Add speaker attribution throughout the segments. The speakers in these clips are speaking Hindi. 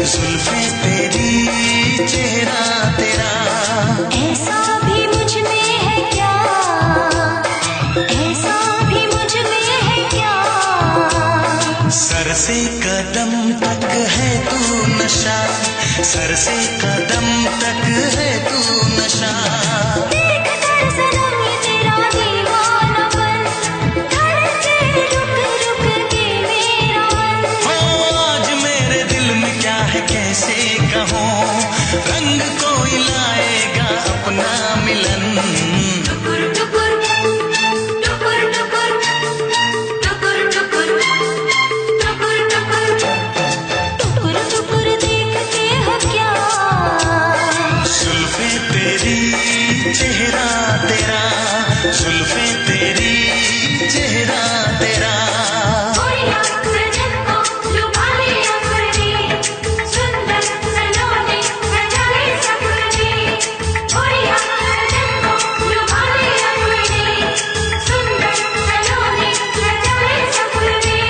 Speaker 1: जुल्फे तेरी चेहरा तेरा,
Speaker 2: ऐसा भी मुझ में है क्या, ऐसा भी मुझ में है क्या।
Speaker 1: सर से कदम तक है तू नशा, सर से कदम तक है तू नशा।
Speaker 2: देख कर सनम ये तेरा दीवानापन, धड़के रुक रुक के मेरा मन।
Speaker 1: हो आज मेरे दिल में क्या है कैसे कहूँ, रंग कोई लाएगा अपना मिलन।
Speaker 2: टुकुर टुकुर टुकुर टुकुर टुकुर टुकुर टुकुर टुकुर टुकुर टुकुर देखते हो क्या।
Speaker 1: जुल्फे तेरी चेहरा तेरा, जुल्फे तेरी चेहरा तेरा।
Speaker 2: गोरिया सजन को लुभा लिया अपने, सुंदर सलोने सजाए सपने। गोरिया सजन को लुभा लिया अपने, सुंदर सलोने सजाए सपने।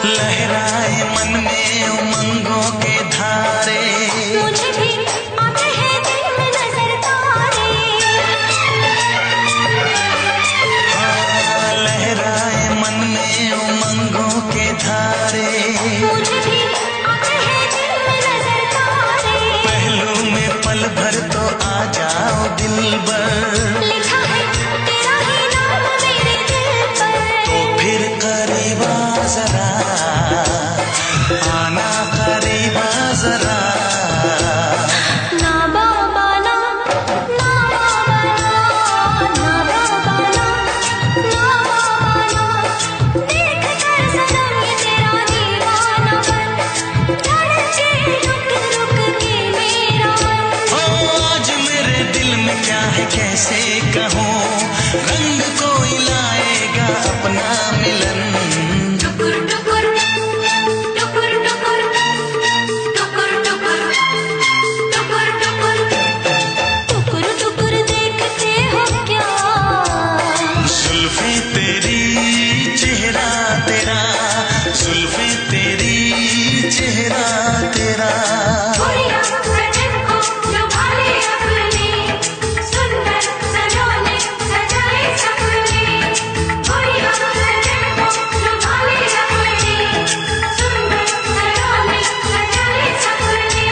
Speaker 1: लहराए मन में उमंगों के धारे,
Speaker 2: मुझे भी आते हैं दिल में नजर तारे।
Speaker 1: लहराए मन में उमंगों के धारे।
Speaker 2: मुझे भी आते हैं दिल में नजर तारे।
Speaker 1: पहलू में पल भर तो आ जाओ दिलबर,
Speaker 2: लिखा है तेरा ही नाम मेरे दिल पर।
Speaker 1: तो फिर करीब आ जरा, आना करीब आ जरा।
Speaker 2: ना बाबा ना, ना बाबा ना, ना बाबा ना, ना बाबा ना। देख कर सनम ये तेरा दीवानापन, धड़के रुक रुक के मेरा मन।
Speaker 1: हो आज मेरे दिल में क्या है कैसे कहूँ, रंग कोई लाएगा अपना मिलन।
Speaker 2: टुकुर टुकुर टुकुर टुकुर टुकुर टुकुर टुकुर टुकुर टुकुर टुकुर देखते हो क्या।
Speaker 1: जुल्फे तेरी चेहरा तेरा, जुल्फे तेरी चेहरा तेरा।
Speaker 2: गोरिया सजन को लुभा लिया अपने, सुंदर सलोने सजाए सपने। गोरिया सजन को लुभा लिया अपने, सुंदर सलोने सजाए सपने।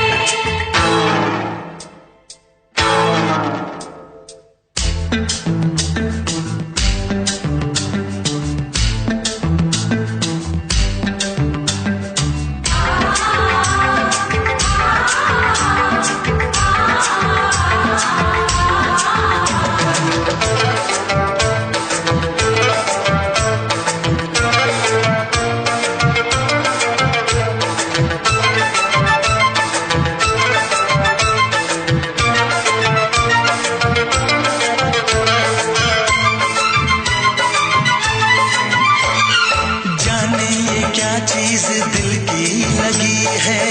Speaker 1: जाने ये क्या चीज दिल की लगी है,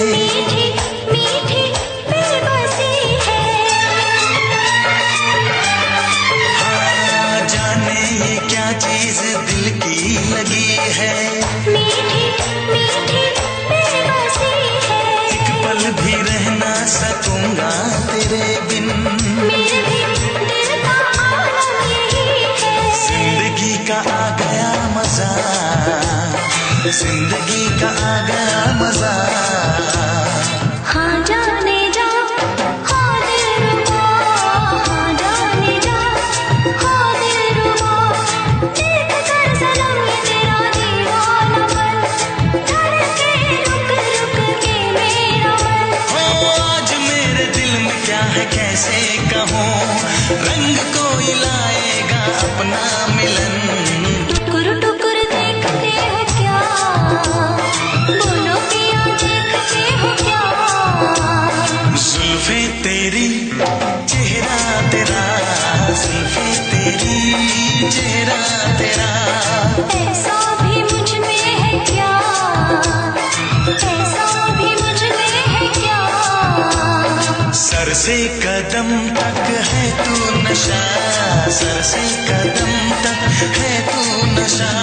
Speaker 2: मीठी मीठी बेबसी है।
Speaker 1: हाँ जाने ये क्या चीज दिल की लगी है।
Speaker 2: मीठी मीठी बेबसी है।
Speaker 1: एक पल भी रह ना सकूंगा तेरे बिन,
Speaker 2: मेरे भी दिल का आलम यही है।
Speaker 1: जिंदगी का आ गया मजा, जिंदगी का आ गया मजा।
Speaker 2: हाँ जाने जा, हाँ दिलरुबा, हाँ जाने जा, हाँ दिलरुबा। देख कर सनम ये तेरा दीवानापन, धड़के रुक रुक के मेरा मन।
Speaker 1: हो आज मेरे दिल में क्या है कैसे कहूँ, रंग कोई लाएगा अपना मिलन।
Speaker 2: टुकुर टुकुर देखते हो क्या, बोलो पिया
Speaker 1: से कदम तक है तू नशा, सर से कदम तक है तू नशा।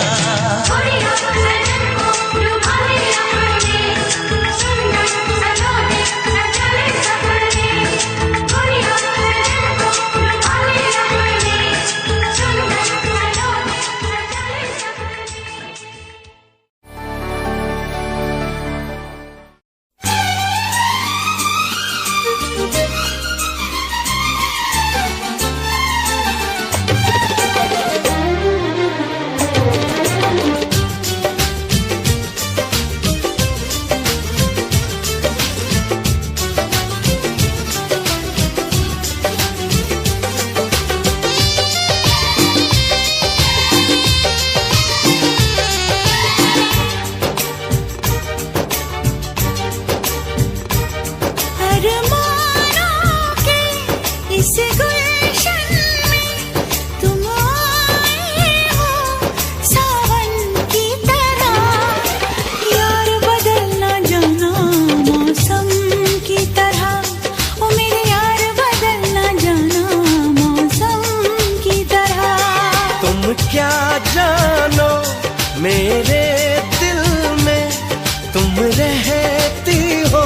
Speaker 3: मेरे दिल में तुम रहती हो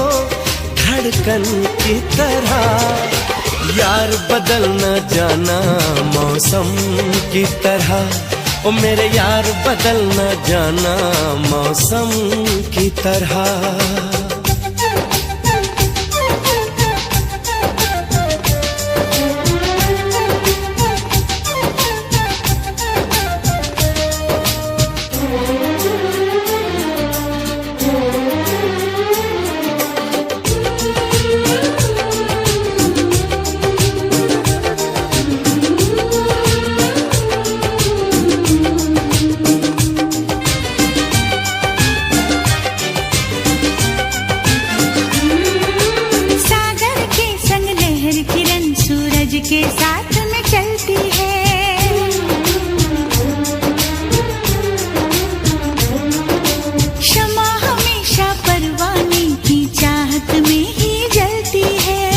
Speaker 3: धड़कन की तरह, यार बदल न जाना मौसम की तरह। ओ मेरे यार बदल न जाना मौसम की तरह।
Speaker 2: के साथ में चलती है, शमा हमेशा परवाने की चाहत में ही जलती है।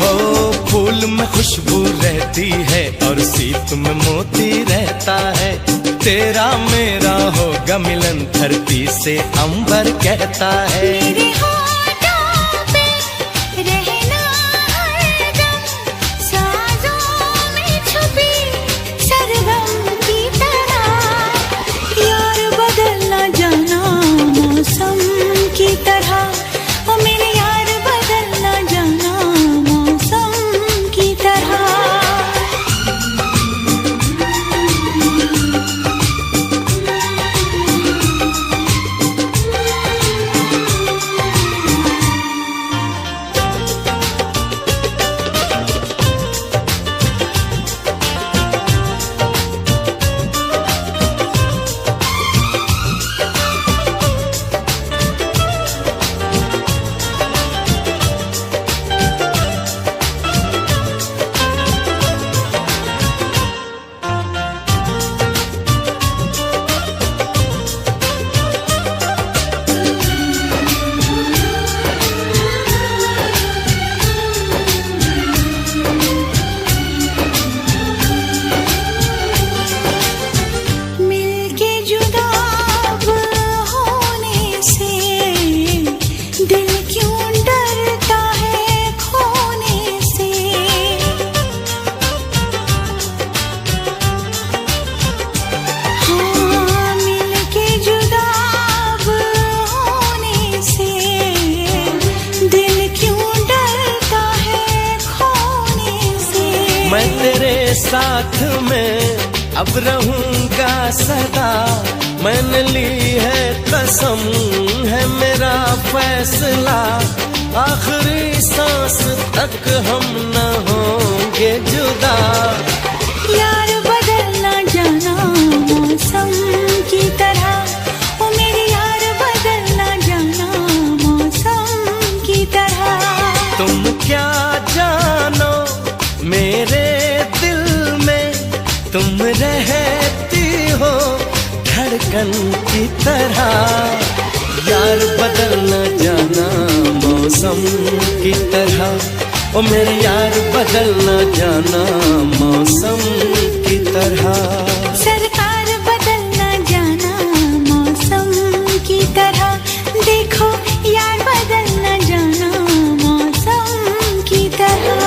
Speaker 3: हो फूल में खुशबू रहती है और सीप में मोती रहता है। तेरा मेरा होगा मिलन धरती से अंबर कहता है।
Speaker 2: मेरे
Speaker 3: मैं तेरे साथ में अब रहूंगा सदा। मैंने ली है कसम है मेरा फैसला, आखिरी सांस तक हम न होंगे जुदा।
Speaker 2: यार बदल ना जाना मौसम की तरह, ओ मेरे यार बदल ना जाना मौसम की तरह।
Speaker 3: तुम क्या जानो मेरे दिल में तुम रहती हो धड़कन की तरह, यार बदल न जाना मौसम की तरह, ओ मेरे यार बदल न जाना मौसम की तरह।
Speaker 2: सरकार बदल न जाना मौसम की तरह, देखो यार बदल न जाना मौसम की तरह।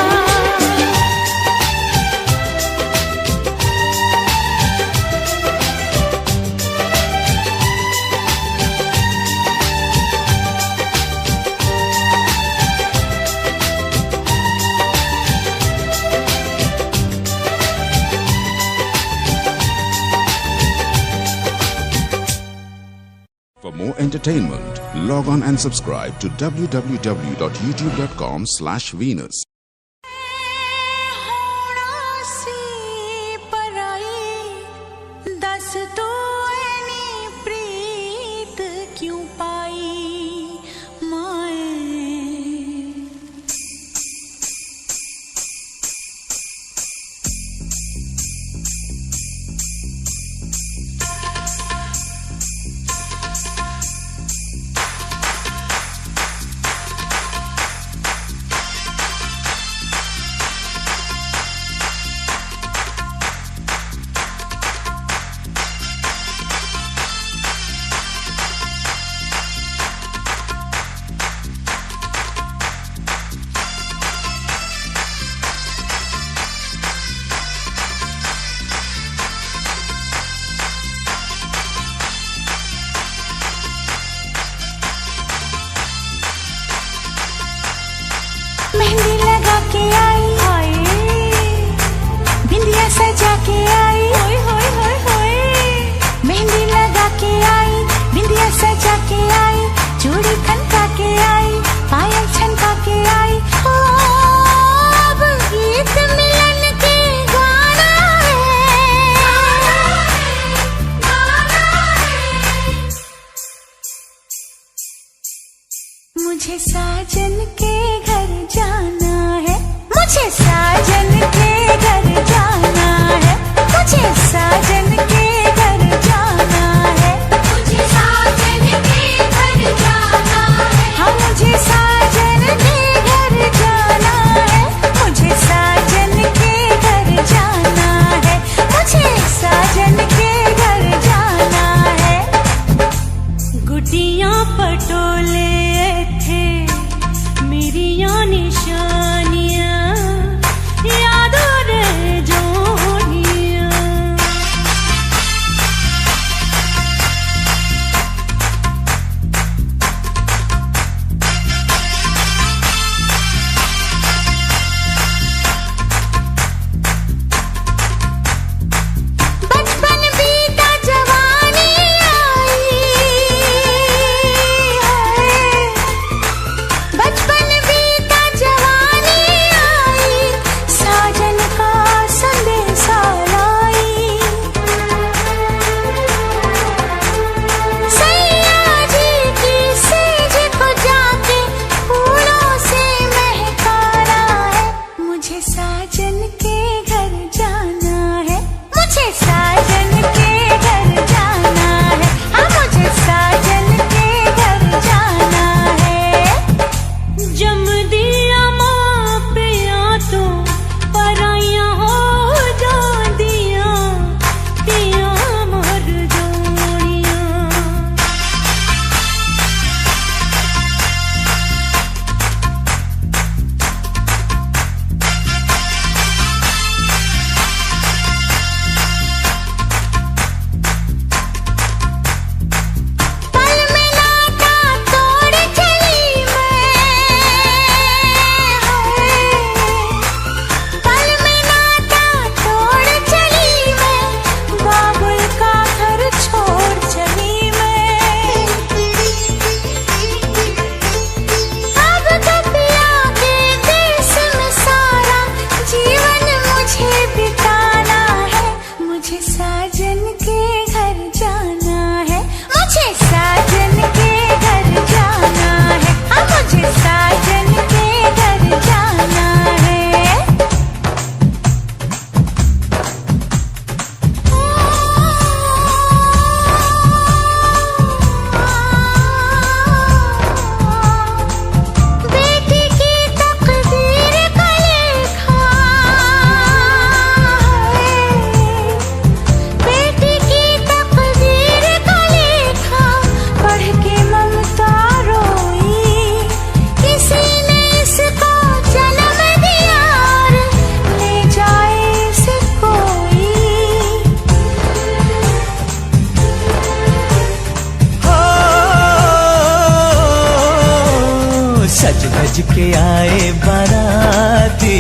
Speaker 4: For more entertainment, log on and subscribe to www.youtube.com/Venus.
Speaker 2: Mehndi लगा के आई, बिंदिया सजा के आई, मेहंदी लगा के आई, बिंदिया सजा के आई, चूड़ी खनका के आई, पायल छनका के आई। ओ अब गीत मिलन के गाना है, मुझे साजन के घर जाना है, मुझे साजन के घर जाना है, मुझे साजन के घर जाना है, मुझे साजन के घर जाना है, हाँ मुझे साजन के घर जाना है, मुझे साजन के घर जाना है, मुझे साजन के घर जाना है। गुटियां पटोले थे मेरी निशानियां, यादों रह जोड़ियां। बचपन बीता जवानी आई है, बचपन बीता जवानी आई, साजन का संदेशा लाई। सैया जी की सेज को जाके फूलों से महकाना है, मुझे साजन के घर जाना है, मुझे साजन के घर जाना है, हाँ मुझे साजन के घर जाना है। जम दिया माँ पे या तो पराइयाँ हो जा दिया, दिया मर जोड़ियाँ। पल में नाता तोड़ चली पल में नाता तोड़ चली मैं, बाबुल का घर छोड़ चली मैं। अब तो पिया के देश में सारा जीवन मुझे बिताना है, मुझे साजन के घर जाना है, मुझे साजन के घर जाना है, हाँ मुझे साजन के घर जाना है।
Speaker 3: सज के आए बाराती,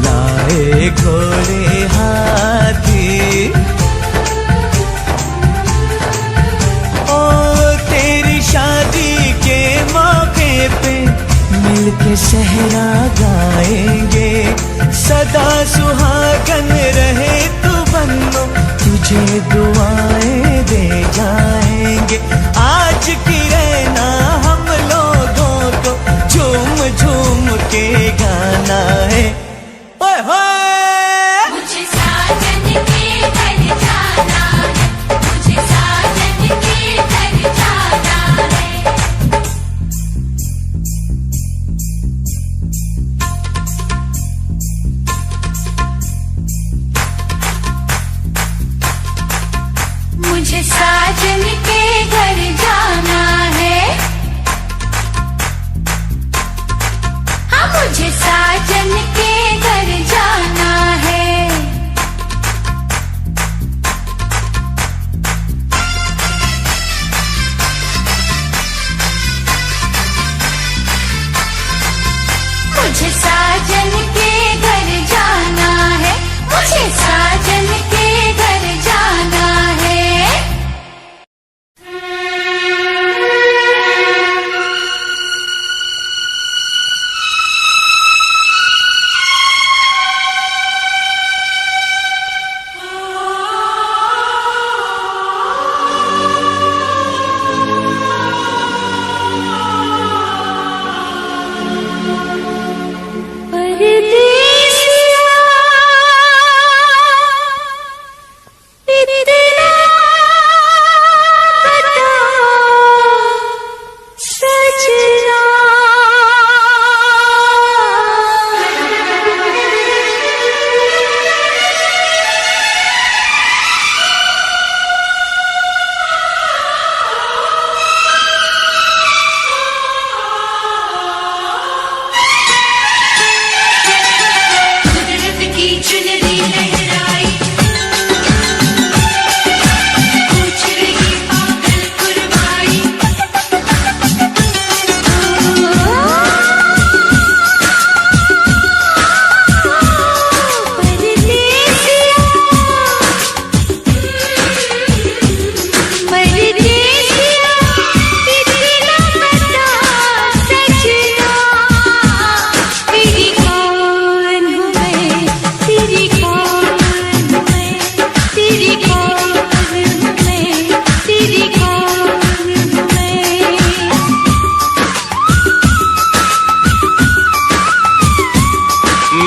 Speaker 3: लाए घोड़े हाथी। ओ तेरी शादी के मौके पे मिलके सहरा गाएंगे, सदा सुहागन रहे तू बन्नो, तुझे दुआएं दे जाएंगे। आज की रहना हम लोगों को झूम झूम के गाना है। ओए होए
Speaker 2: मुझे साजन के घर जाना है, मुझे साजन के घर जाना है। मुझे साजन के घर जाना है, हाँ मुझे साजन के घर जाना है। मुझे साजन के घर जाना है, मुझे साजन के घर जाना है।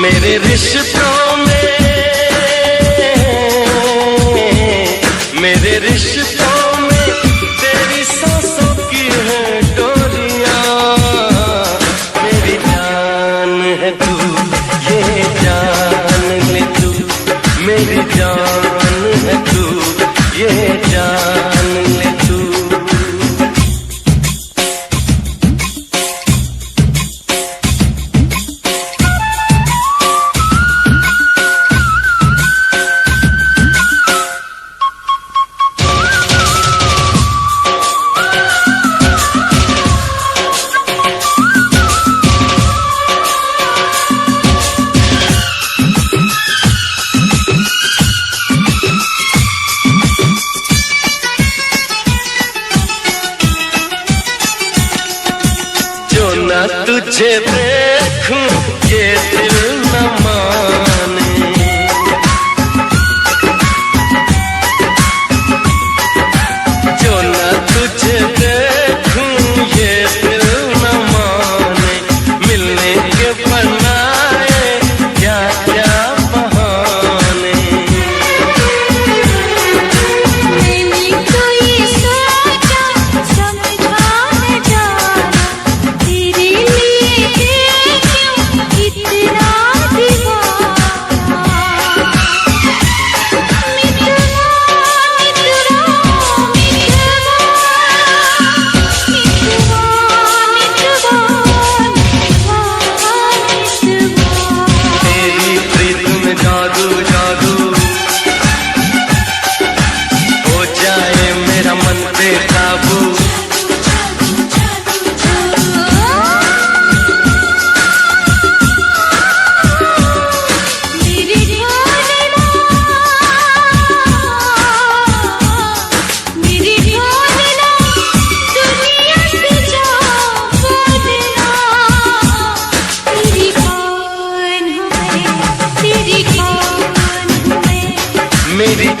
Speaker 3: मेरे रिश्तों में, मेरे रिश्तों में तेरी सांसों की है डोरियां। मेरी जान है तू, ये जान ले तू, मेरी जान है तू, ये जान ले तू।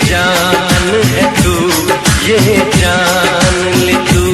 Speaker 3: जान है तू, ये जान ले तू।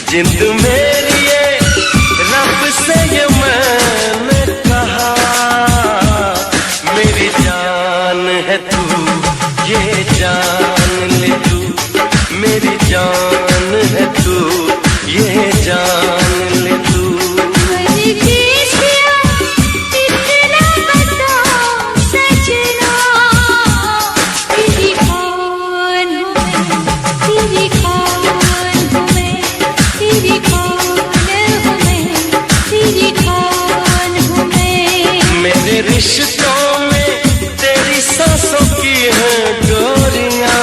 Speaker 3: जिंद मेरी ये रब से ये मैंने कहा, मेरी जान है तू, ये जान ले तू, मेरी जान है तू, ये जान ले तू। रिश्तों में तेरी सांसों की है डोरियां,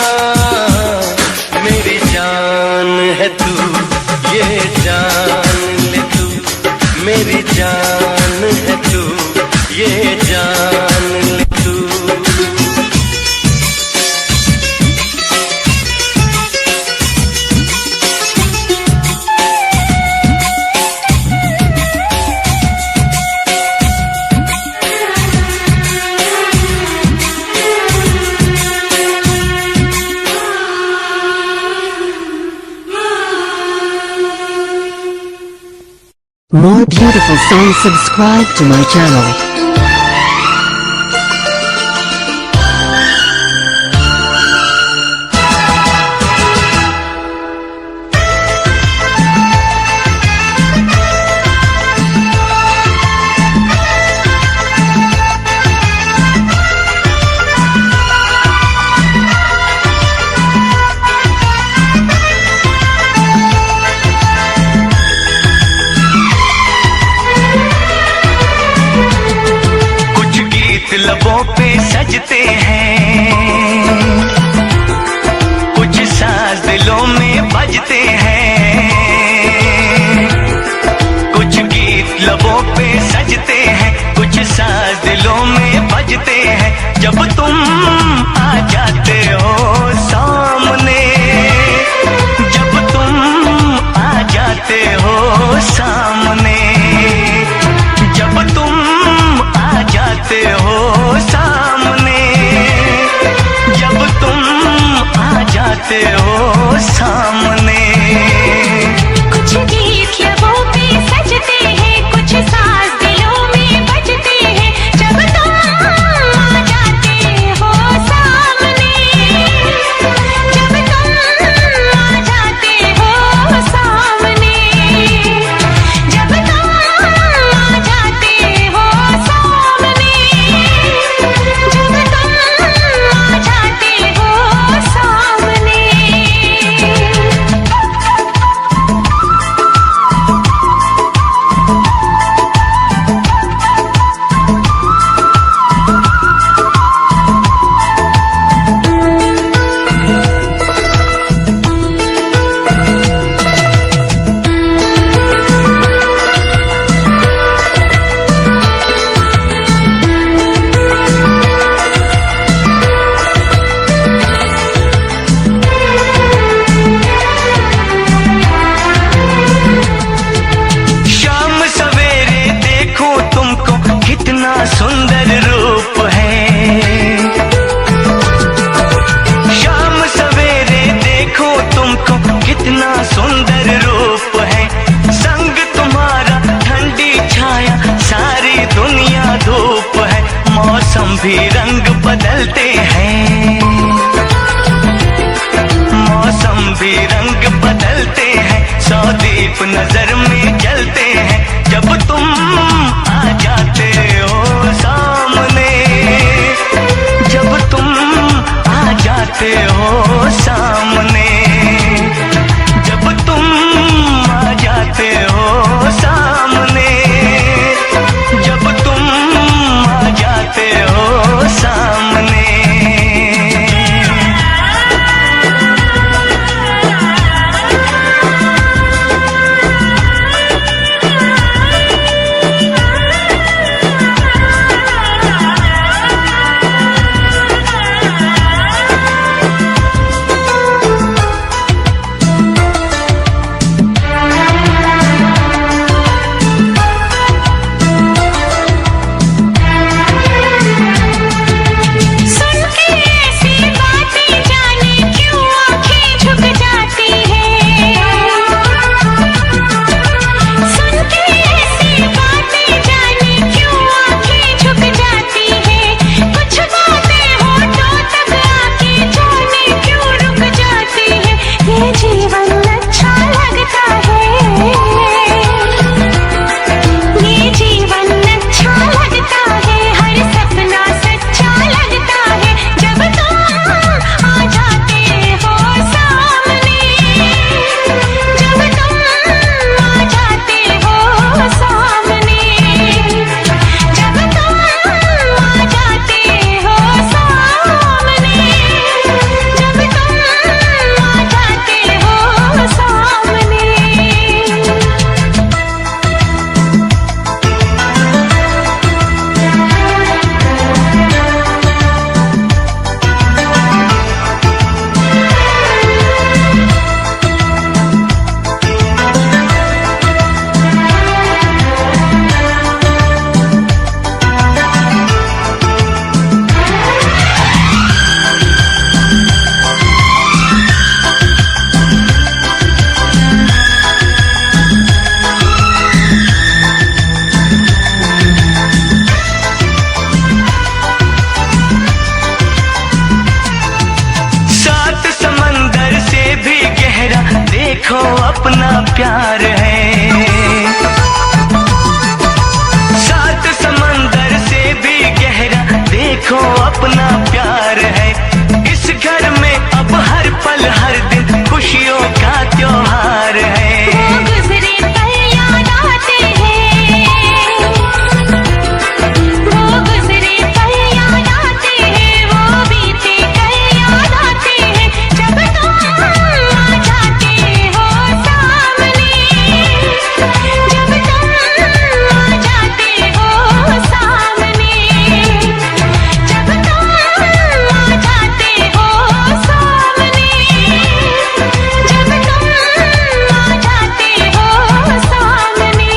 Speaker 3: मेरी जान है तू, ये जान ले तू, मेरी जान है तू, ये जान ले तू।
Speaker 5: More beautiful songs, subscribe to my channel.
Speaker 1: लबों पे सजते हैं, कुछ साज दिलों में बजते हैं, कुछ गीत लबों पे सजते हैं, कुछ साज दिलों में बजते हैं। जब तुम आ जाते हो सामने, जब तुम आ जाते हो सामने, जब तुम आ जाते हो सामने, जब तुम आ जाते हो सामने।
Speaker 2: कुछ गीत लबों पे सजते हैं, कुछ साज दिलों में बजते हैं। जब तुम आ जाते हो
Speaker 1: मौसम भी रंग बदलते हैं, मौसम भी रंग बदलते हैं, सौ दीप नजर में जलते हैं जब तुम आ जाते हो सामने, जब तुम आ जाते हो सामने, जब तुम आ जाते हो सामने, जब तुम आ जाते हो सामने। देखो अपना प्यार है, सात समंदर से भी गहरा देखो अपना प्यार है, इस घर में अब हर पल हर दिन खुशियों का त्योहार है।
Speaker 2: वो गुजरे पल याद आते हैं, वो गुजरे पल याद आते हैं, वो बीते कल याद आते हैं जब तुम आ जाते हो सामने, जब तुम आ जाते हो सामने, जब तुम आ जाते हो सामने, जब तुम आ जाते हो सामने।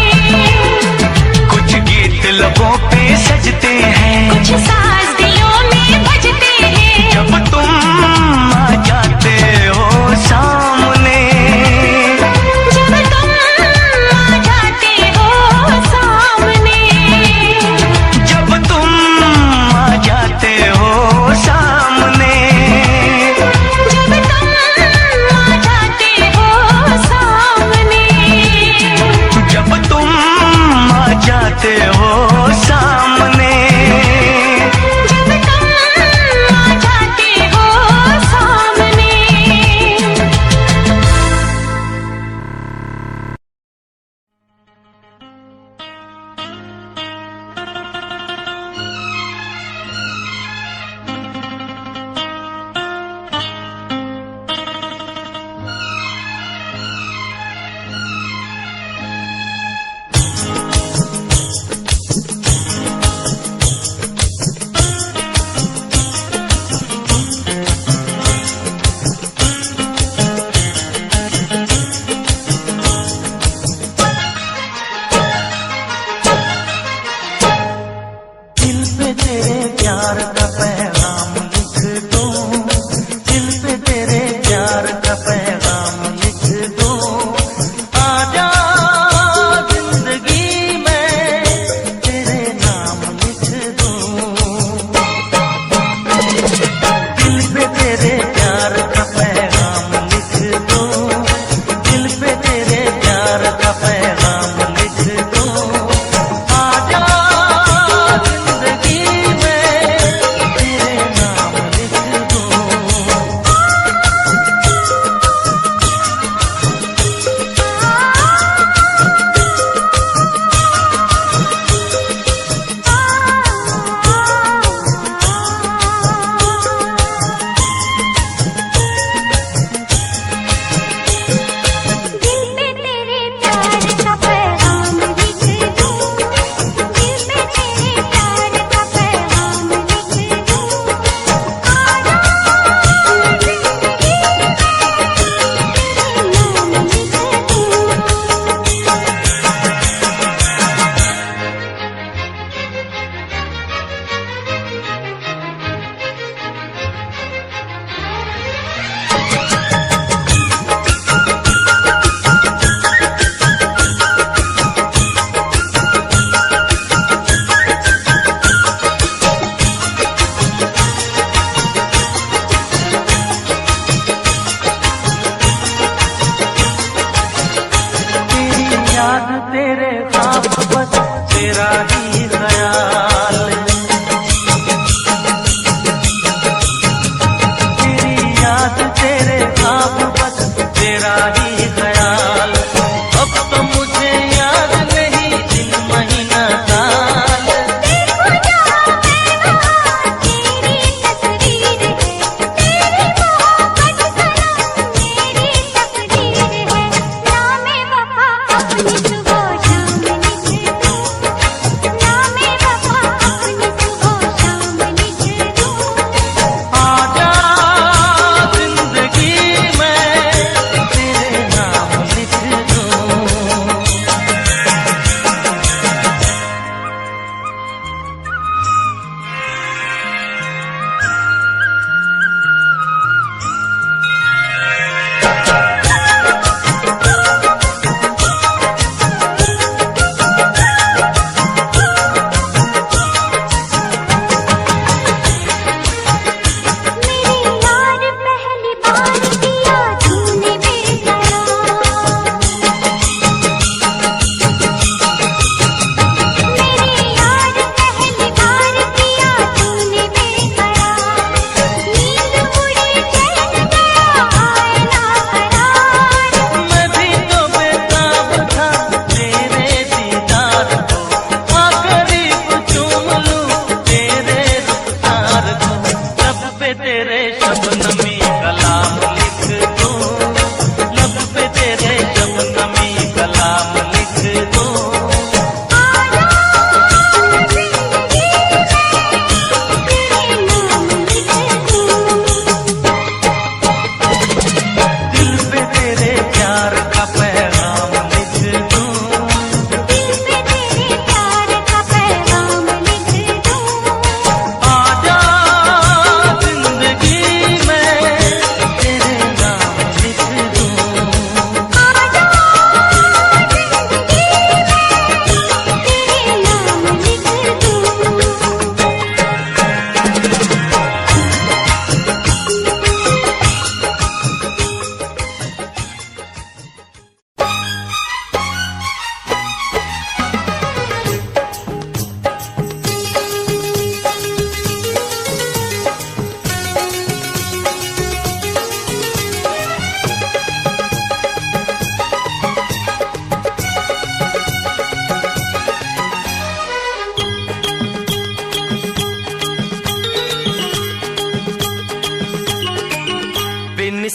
Speaker 1: कुछ गीत लबों पे सजते हैं,
Speaker 2: कुछ साज दिलों में बजते हैं
Speaker 1: जब तुम आ जाते हो सामने,
Speaker 2: जब तुम आ जाते हो सामने,
Speaker 1: जब तुम आ जाते हो सामने,
Speaker 2: जब तुम आ जाते हो सामने,
Speaker 1: जब तुम आ जाते हो सामने।
Speaker 2: जब तुम आ जाते हो सामने।
Speaker 1: दिल पे तेरे प्यार का पैगाम लिख दूं, दिल पे तेरे प्यार का पैगाम लिख दूं, आजा जिंदगी में तेरे नाम लिख दूं।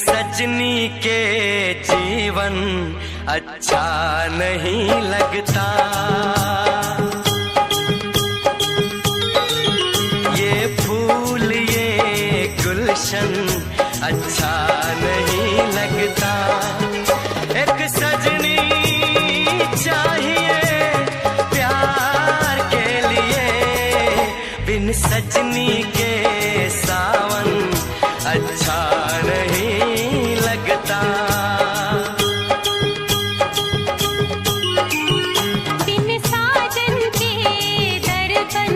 Speaker 1: सजनी के जीवन अच्छा नहीं लगता। ये फूल ये गुलशन अच्छा नहीं लगता। एक सजनी चाहिए प्यार के लिए, बिन सजनी के सावन अच्छा नहीं लगता।
Speaker 2: बिन साजन के दर्पण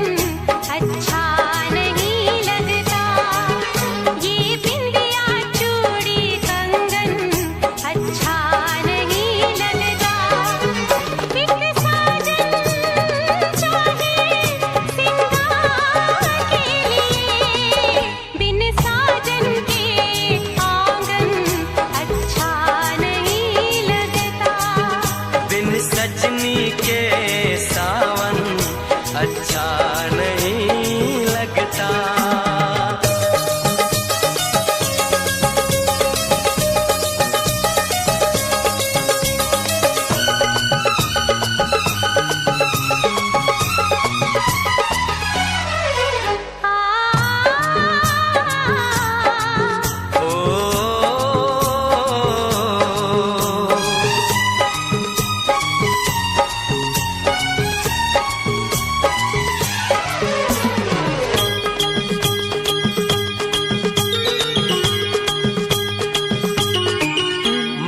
Speaker 2: अच्छा नहीं लगता। ये बिंदिया चूड़ी कंगन अच्छा नहीं लगता। एक साजन चाहिए सिंगार के लिए, बिन साजन के आंगन अच्छा नहीं लगता।
Speaker 1: बिन सजनी के सावन अच्छा नहीं लगता।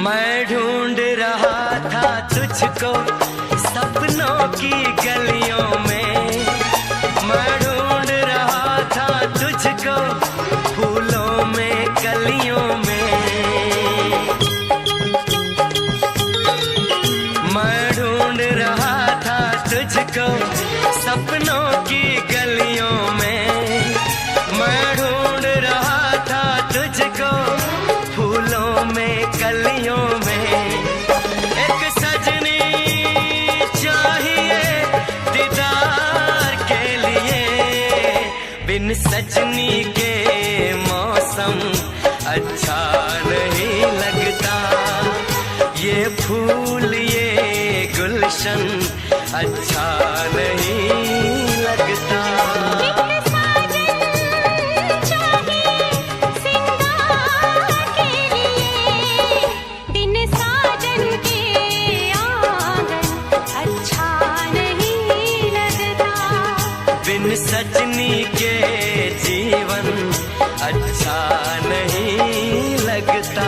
Speaker 1: मैं ढूंढ रहा था तुझको सपनों की गलियों में। मैं ढूंढ रहा था तुझको फूलों में कलियों में। मैं ढूंढ रहा था तुझको सपनों की गलियों में। मैं ढूंढ रहा था तुझको फूलों में कलियों में। एक सजनी चाहिए दीदार के लिए, बिन सजनी के मौसम अच्छा नहीं लगता। ये फूल ये गुलशन अच्छा नहीं लगता। बिन सजनी के जीवन अच्छा नहीं लगता।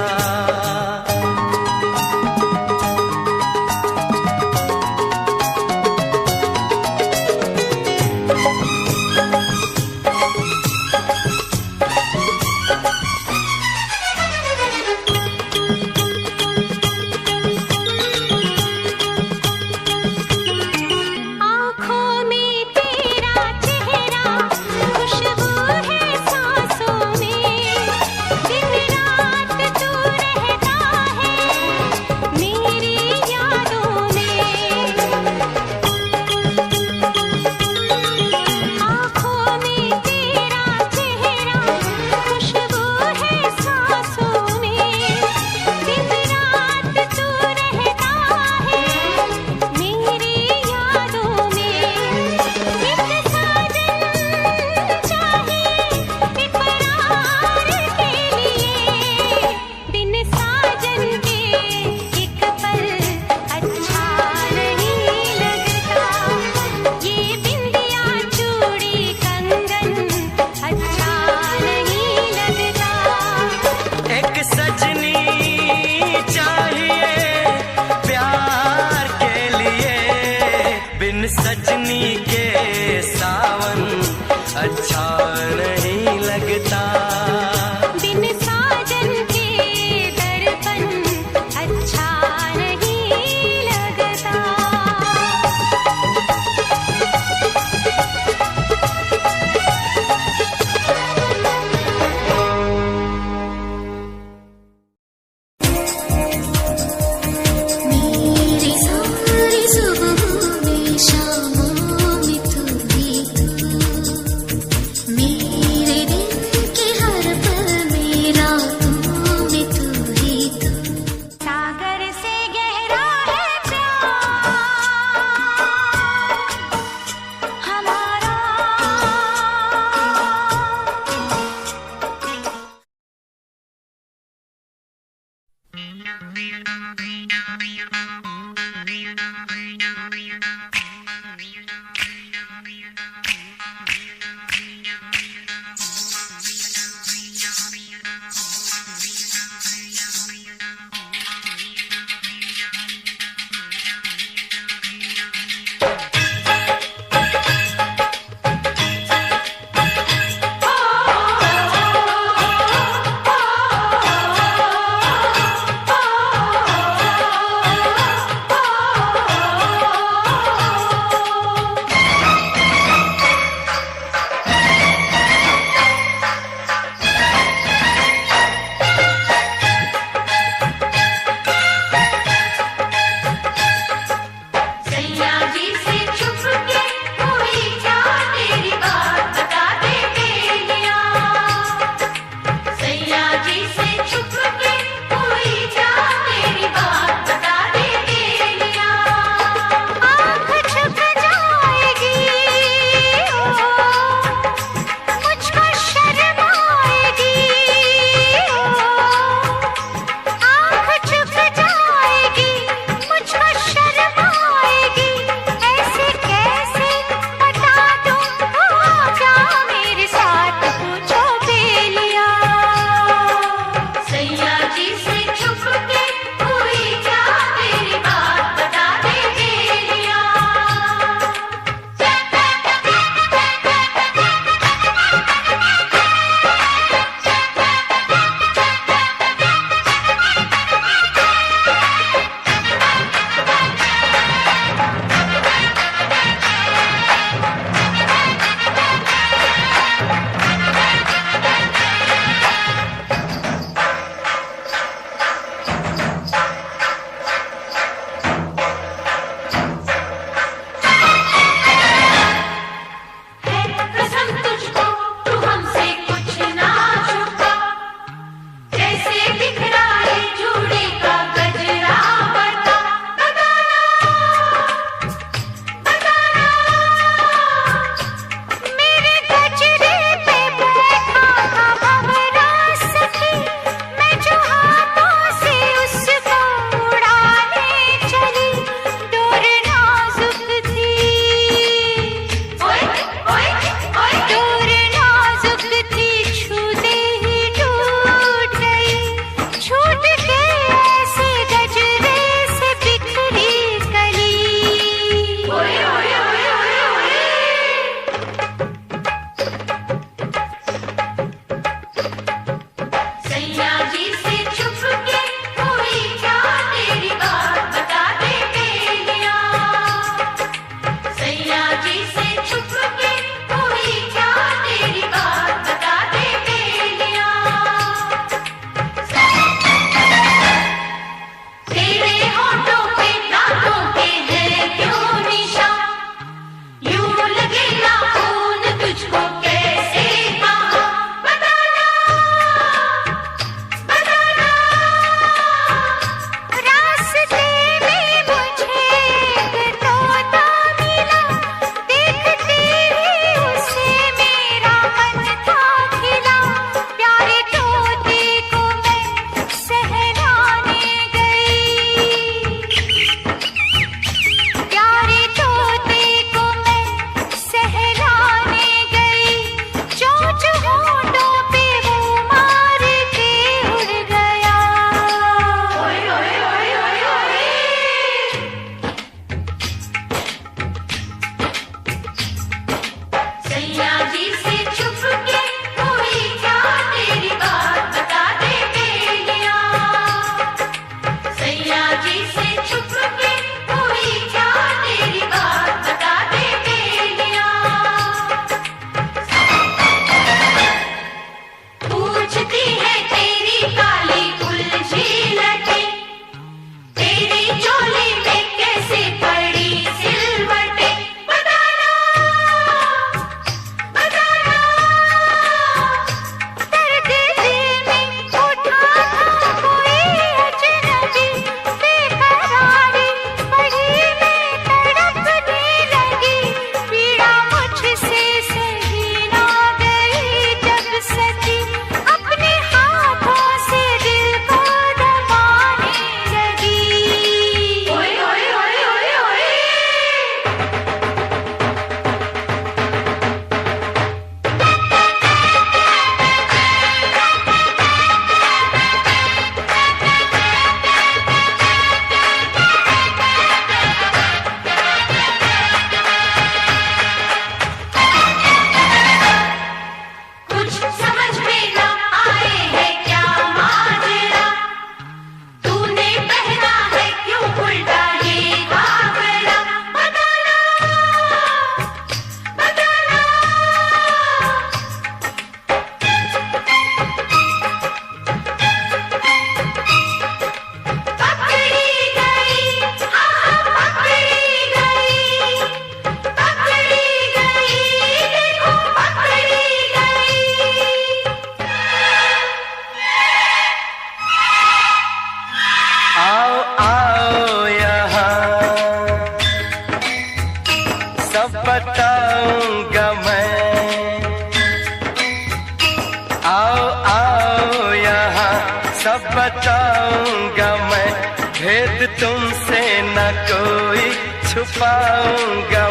Speaker 1: आओ आओ यहाँ सब बताऊंगा मैं, भेद तुमसे न कोई छुपाऊंगा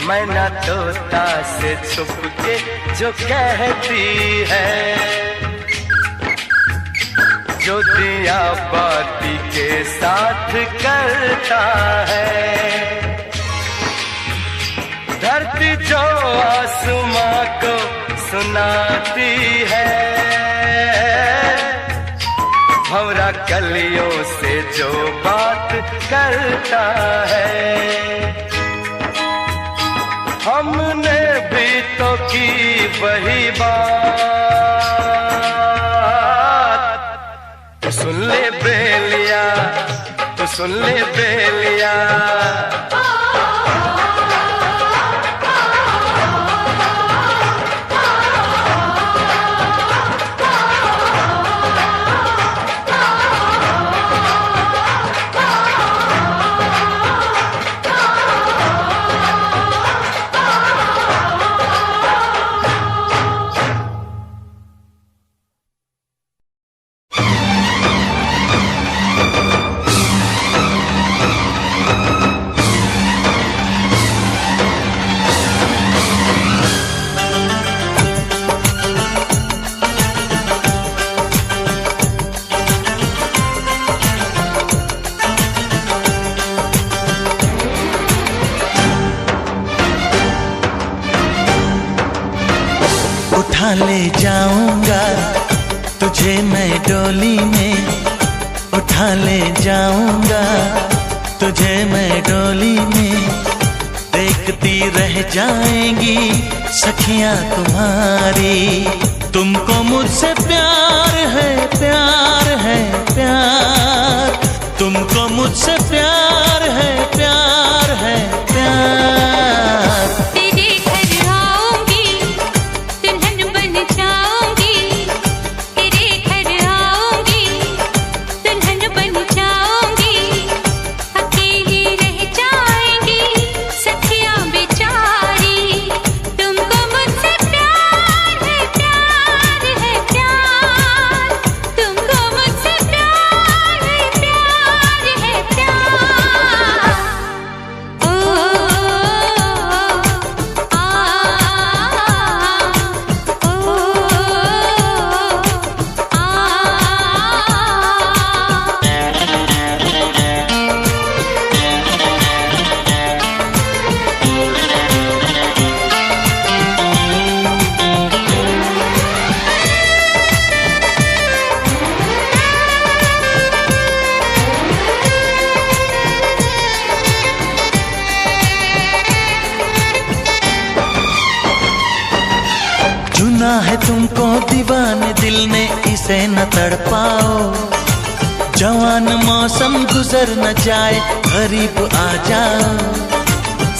Speaker 1: मैं ना तोता से छुप के जो कहती है, जो दिया बाती के साथ करता है। धरती जो आसमां को सुनाती है, भंवरा कलियों से जो बात करता है। हमने भी तो की वही बात, तो सुन ले बेलिया, तो सुन ले बेलिया।
Speaker 3: उठा ले जाऊंगा तुझे मैं डोली में, उठा ले जाऊंगा तुझे मैं डोली में। देखती रह जाएंगी सखियां तुम्हारी, तुमको मुझसे प्यार है, प्यार है, प्यार। तुमको मुझसे प्यार है, प्यार है, प्यार।
Speaker 2: तेरे घर आऊंगी, दुल्हन बन जाऊंगी। तेरे घर आऊंगी, दुल्हन बन जाऊंगी। अकेली रह जाएंगी सखियां बेचारी, तुमको मुझसे प्यार है, प्यार है, प्यार। तुमको मुझसे प्यार है, प्यार है, प्यार। ओ
Speaker 3: चुना है तुमको दीवाने दिल ने, इसे न तड़पाओ। जवान मौसम गुजर न जाए, करीब आ जाओ।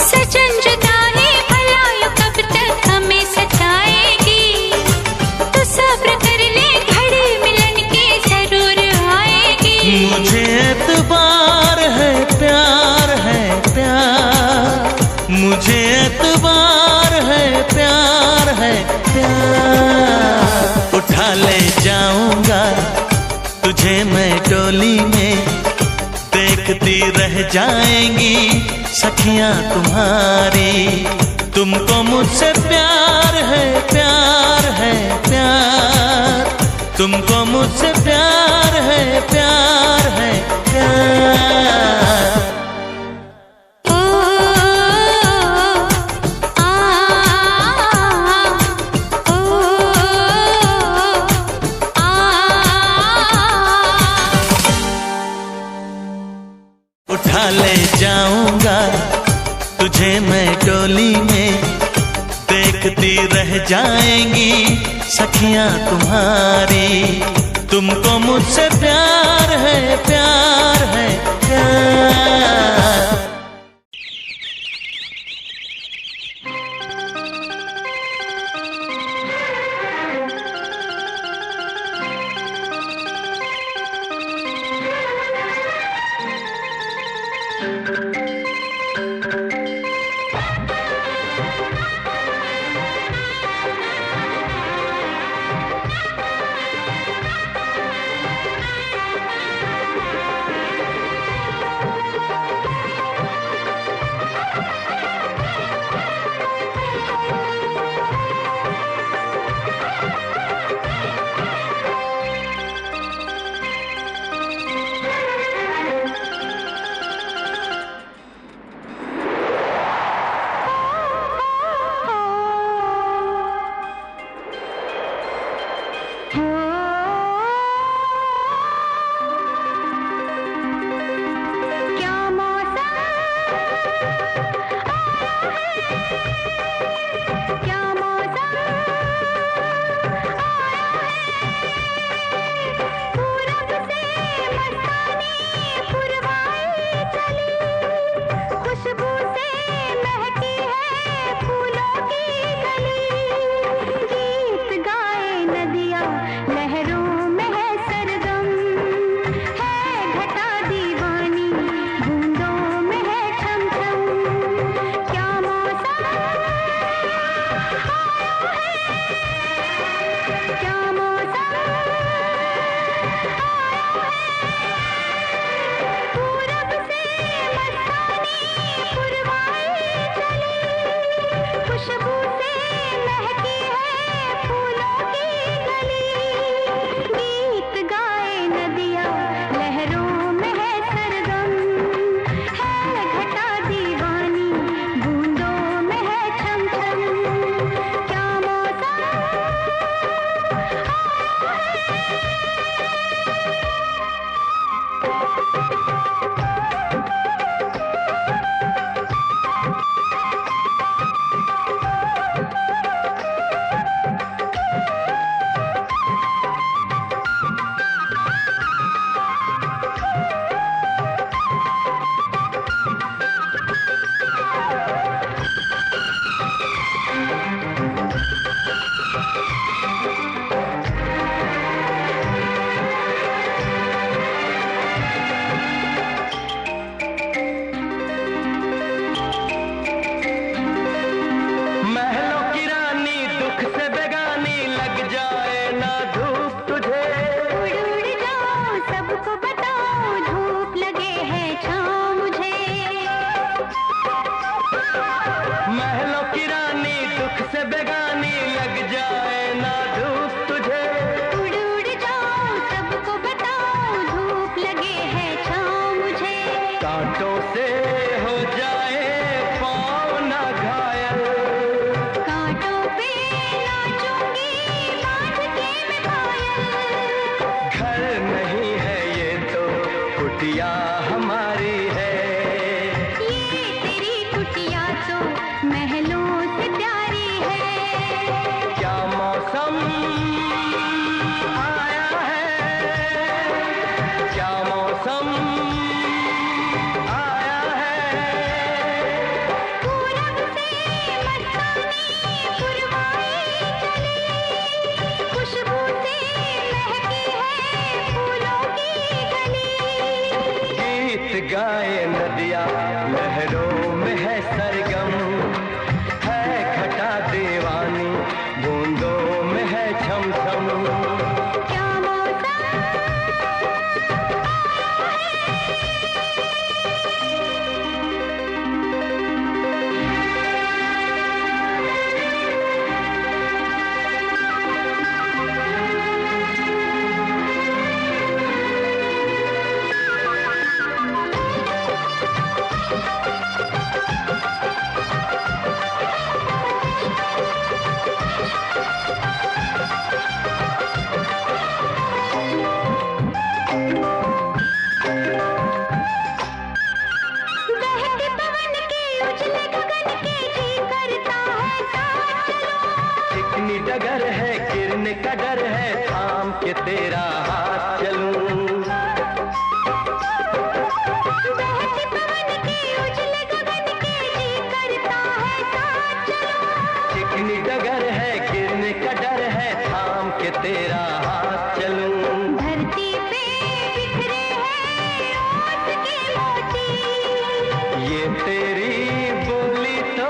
Speaker 2: सजन जुदाई भला यूं कब तक हमें सताएगी। तो सब्र कर ले, घड़ी मिलन की जरूर आएगी।
Speaker 3: मुझे एतबार है, प्यार है, प्यार। मुझे एतबार है, प्यार है, प्यार। उठा ले जाऊंगा तुझे मैं डोली में, देखती रह जाएंगी सखियां तुम्हारी। तुमको मुझसे प्यार है, प्यार है, प्यार। तुमको मुझसे प्यार है, प्यार है, प्यार।
Speaker 2: ओ आ ओ
Speaker 3: उठा ले जाऊंगा तुझे मैं डोली में, देखती रह जाएंगी सखियां तुम्हारी। तुमको मुझसे प्यार है, प्यार है, प्यार।
Speaker 1: कुटिया हमारी है।
Speaker 2: ये तेरी कुटिया तो महलों से प्यारी है।
Speaker 1: क्या मौसम आया है, क्या मौसम आया है।
Speaker 2: पूरब से मस्तानी पुरवाई चली, खुशबू से महकी है फूलों की गली।
Speaker 1: गीत गाए नदिया लहरों में है सरगम, है घटा दीवानी बूंदों में है छम छम।
Speaker 2: क्या मौसम बहते पवन के उछले गगन के जी करता है साथ चलो।
Speaker 1: चिकनी डगर है गिरने का डर है, थाम के तेरा हाथ चलूं।
Speaker 2: बहते पवन के उछले गगन के जी करता है साथ चलो।
Speaker 1: चिकनी डगर है गिरने का डर है, थाम के तेरा हाथ चलूं।
Speaker 2: धरती पे बिखरे हैं ओस के मोती,
Speaker 1: ये तेरी बोली तो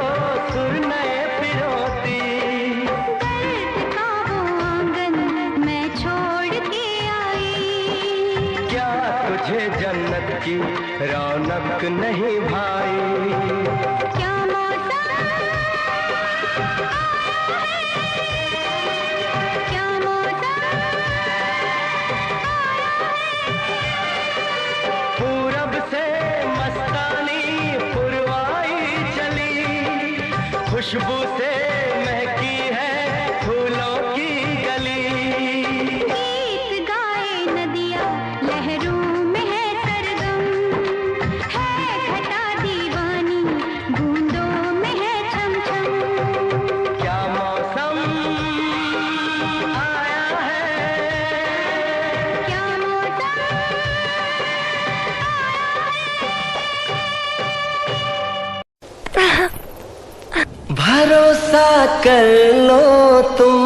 Speaker 1: सुर नए पिरोती।
Speaker 2: दर्द का वो आंगन मैं छोड़ के आई।
Speaker 1: क्या तुझे जन्नत की रौनक नहीं भाई।
Speaker 2: क्या मौसम क्या मौसम
Speaker 1: पूरब से मस्तानी पुरवाई चली, खुशबू से महकी है फूलों की गली।
Speaker 2: गीत गाए नदिया लहरों में है सरगम, है घटा दीवानी बूंदों में है छम छम।
Speaker 1: क्या मौसम आया है,
Speaker 2: क्या मौसम
Speaker 1: भरोसा कर लो तुम,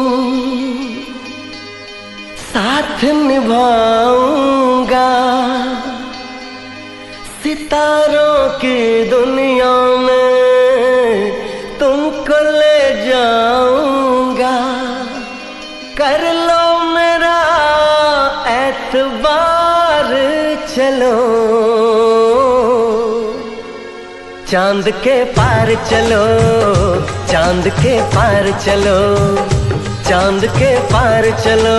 Speaker 1: साथ निभाऊंगा। सितारों की दुनिया में तुमको ले जाऊंगा। कर लो मेरा एतबार चलो, चांद के पार चलो, चांद के पार चलो, चांद के पार चलो,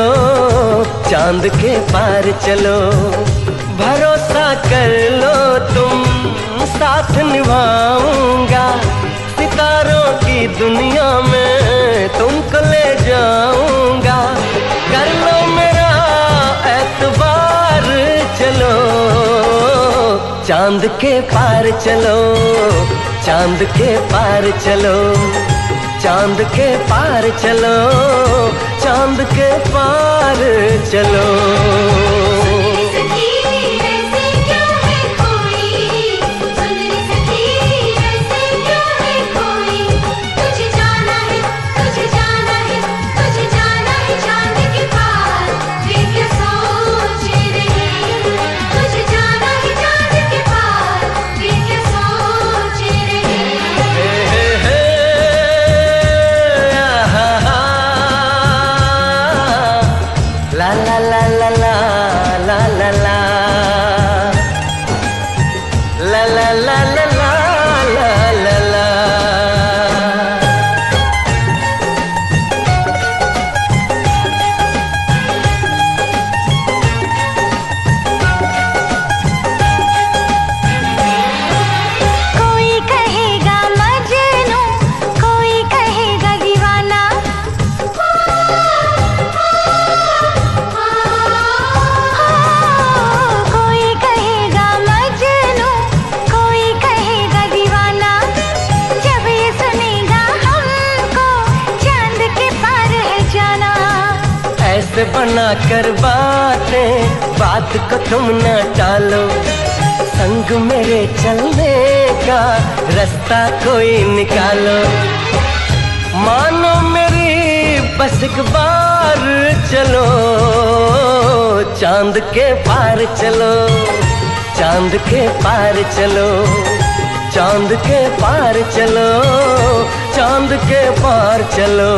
Speaker 1: चांद के पार चलो। भरोसा कर लो तुम, साथ निभाऊंगा। सितारों की दुनिया में तुमको ले जाऊंगा। कर लो मेरा एतबार चलो, चांद के पार चलो, चांद के पार चलो, चांद के पार चलो, चांद के पार चलो। La la la la la la la la la la la la la la la।
Speaker 2: कोई कहेगा मजनू, कोई कहेगा दीवाना।
Speaker 1: ऐसे बना कर बातें, बात को तुम न टालो, संग मेरे चलने का रास्ता कोई निकालो। मानो मेरी बस एक बार चलो, चांद के पार चलो, चांद के पार चलो, चांद के पार चलो, चांद के पार चलो।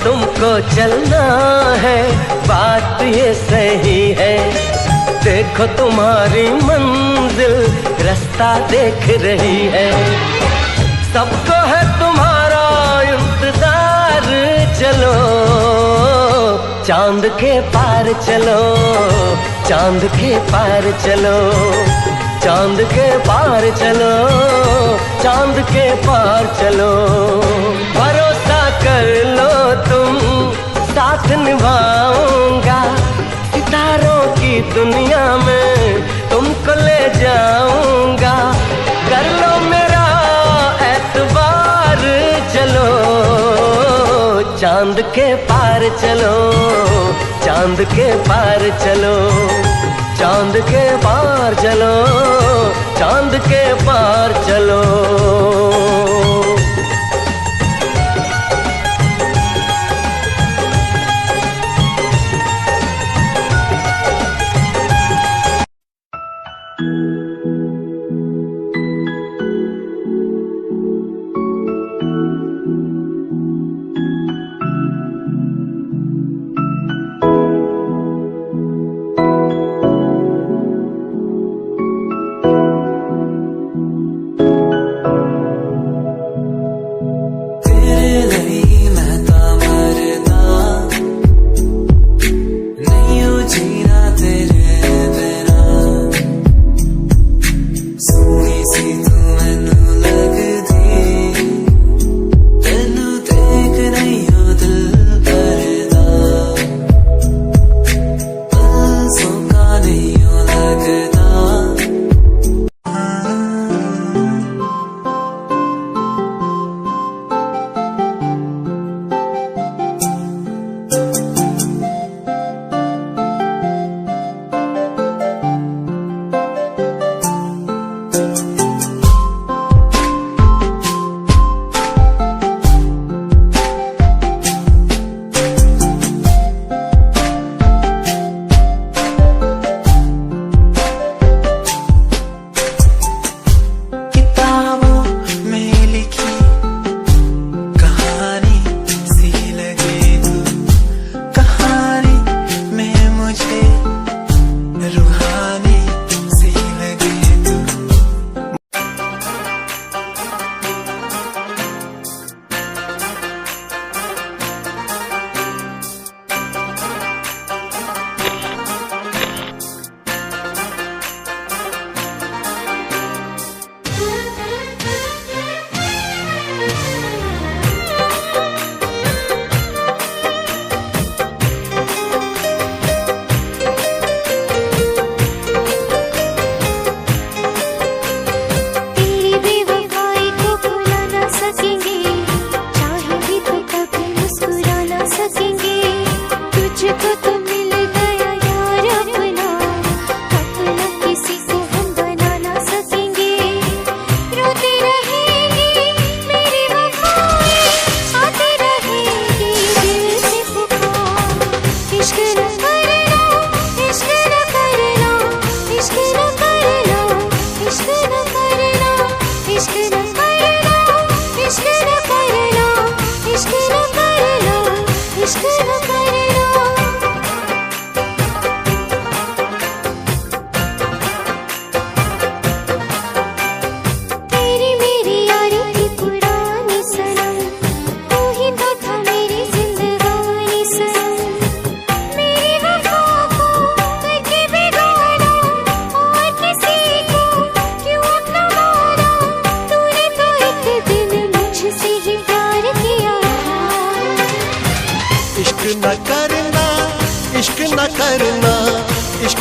Speaker 1: तुमको चलना है, बात ये सही है। देखो तुम्हारी मंजिल रास्ता देख रही है। सबको है तुम्हारा इंतजार, चलो चांद के पार चलो, चांद के पार चलो, चांद के पार चलो, चांद के पार चलो। भरोसा कर लो तुम, साथ निभाऊंगा, सितारों की दुनिया में तुमको ले जाऊंगा। कर लो मेरा एतबार, चलो चांद के पार चलो, चांद के पार चलो, चांद के पार चलो, चांद के पार चलो।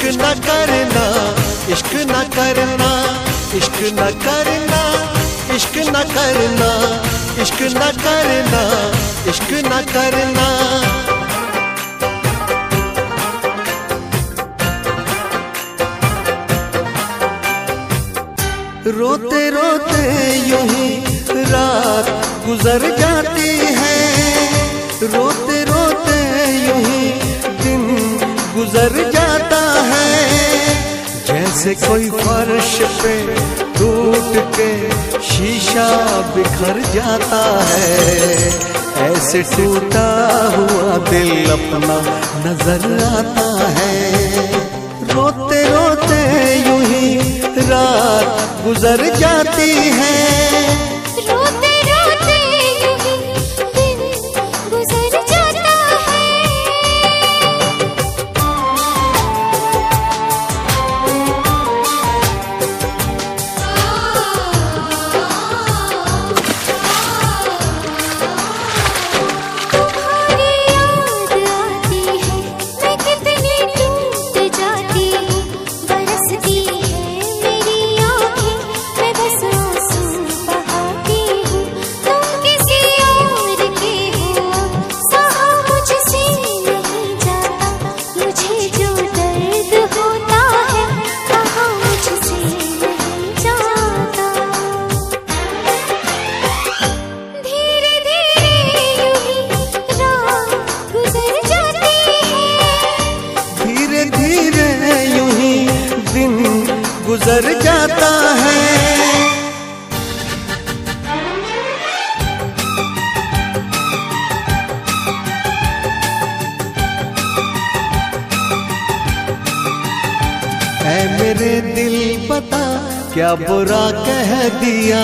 Speaker 3: न करना, इश्क न करना, इश्क न करना, इश्क न करना, इश्क न करना, इश्क न करना। रोते रोते यूं ही रात गुजर जाती है, रोते रोते यूं ही दिन गुजर जाता है। जैसे कोई फर्श पे टूट के शीशा बिखर जाता है, ऐसे टूटा हुआ दिल अपना नजर आता है। रोते रोते यूं ही रात गुजर जाती है,
Speaker 2: रोते रोते यूं ही दिन गुजर जाता है। तुम्हारी याद आती है, मैं कितनी टूट जाती हूँ, बरसती है मेरी आँखें, मैं बस आंसू बहाती हूँ। तुम किसी और के हो, सहा मुझसे नहीं जाता, मुझे जो दर्द होता है, कहा मुझसे नहीं जाता। धीरे धीरे यूं ही रात गुजर जाती है,
Speaker 3: धीरे धीरे यूं ही दिन गुजर जाता है। ऐ मेरे दिल बता क्या बुरा कह दिया,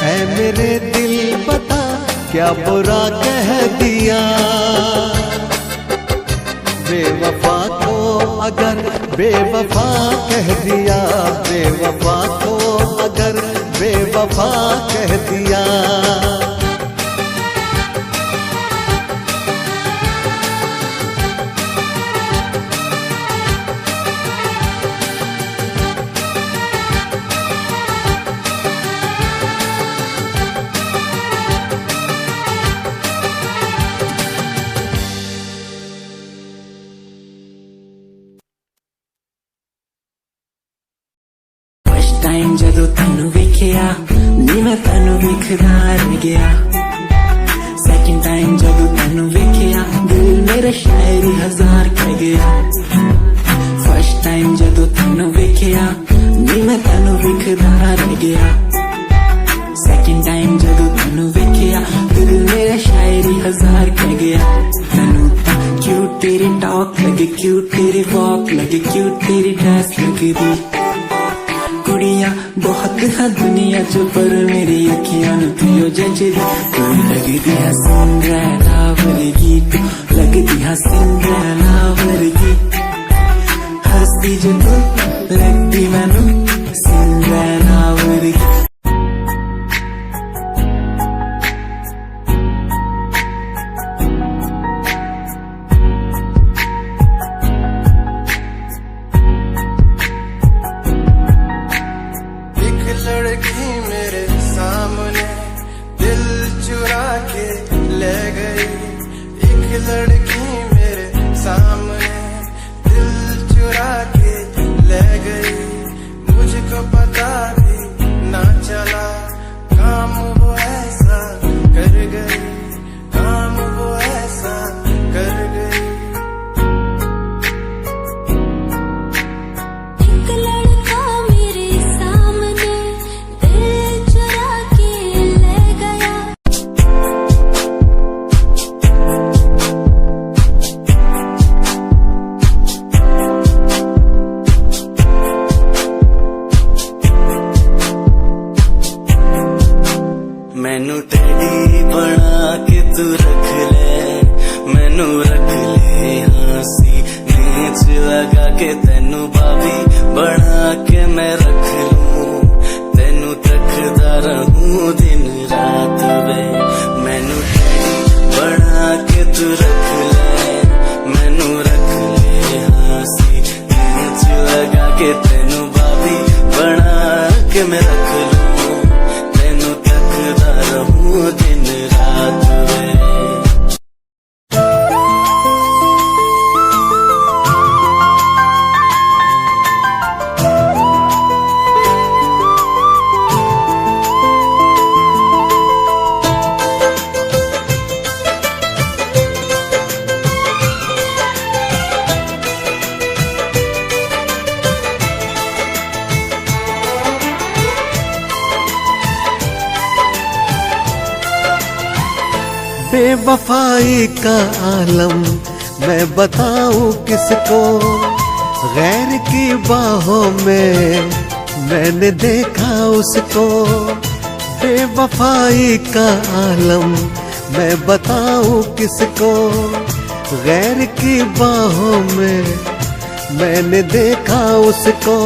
Speaker 3: ऐ मेरे दिल बता क्या बुरा कह दिया। बेवफा को अगर बेवफा कह दिया, बेवफा को अगर बेवफा कह दिया।
Speaker 6: टाइम जदों तैनू वेखिया नी मैं तैनू वेखदा रह गया। सेकंड टाइम जदों तैनू वेखिया दिल मेरा शायरी हजार कह गया। फर्स्ट टाइम जदों तैनू वेखिया नी मैं तैनू वेखदा रह गया। सेकंड टाइम जदों तैनू वेखिया दिल मेरा शायरी हजार कह गया। तैनू तां क्यूट तेरी टॉक लगे, क्यूट तेरी वॉक लगे, क्यूट तेरी ड्रेस लगदी। कुड़ियां बहुत है दुनिया च पर मेरी अखियां नूं तुयो जचदी। कोई लगदी है सिंड्रेला वर्गी, तू लगदी है सिंड्रेला वर्गी। हंसदी जो तू लगदी मैनू सिंड्रेला वर्गी।
Speaker 3: लड़की मेरे सामने दिल चुरा के ले गई, एक लड़की मेरे सामने दिल चुरा के ले गई। मुझको पता भी ना चला काम वो ऐसा कर गई, काम वो ऐसा कर गई।
Speaker 2: एक लड़का मेरे सामने दिल चुरा के ले गया।
Speaker 6: मैनू टेडी बना के तू रख ले, मैनू रख ले हंसी नीच लगा के। तेनू भाभी बना के मैं रख लूं, तेनू तकदा रहूं दिन रात वे। मैनू टेडी बना के तू रख में रख लूं, तेनू तकदा रहूं दिन रात वे।
Speaker 7: बेवफाई का आलम मैं बताऊं किसको, गैर की बाहों में मैंने देखा उसको। बेवफाई का आलम मैं बताऊं किसको, गैर की बाहों में मैंने देखा उसको।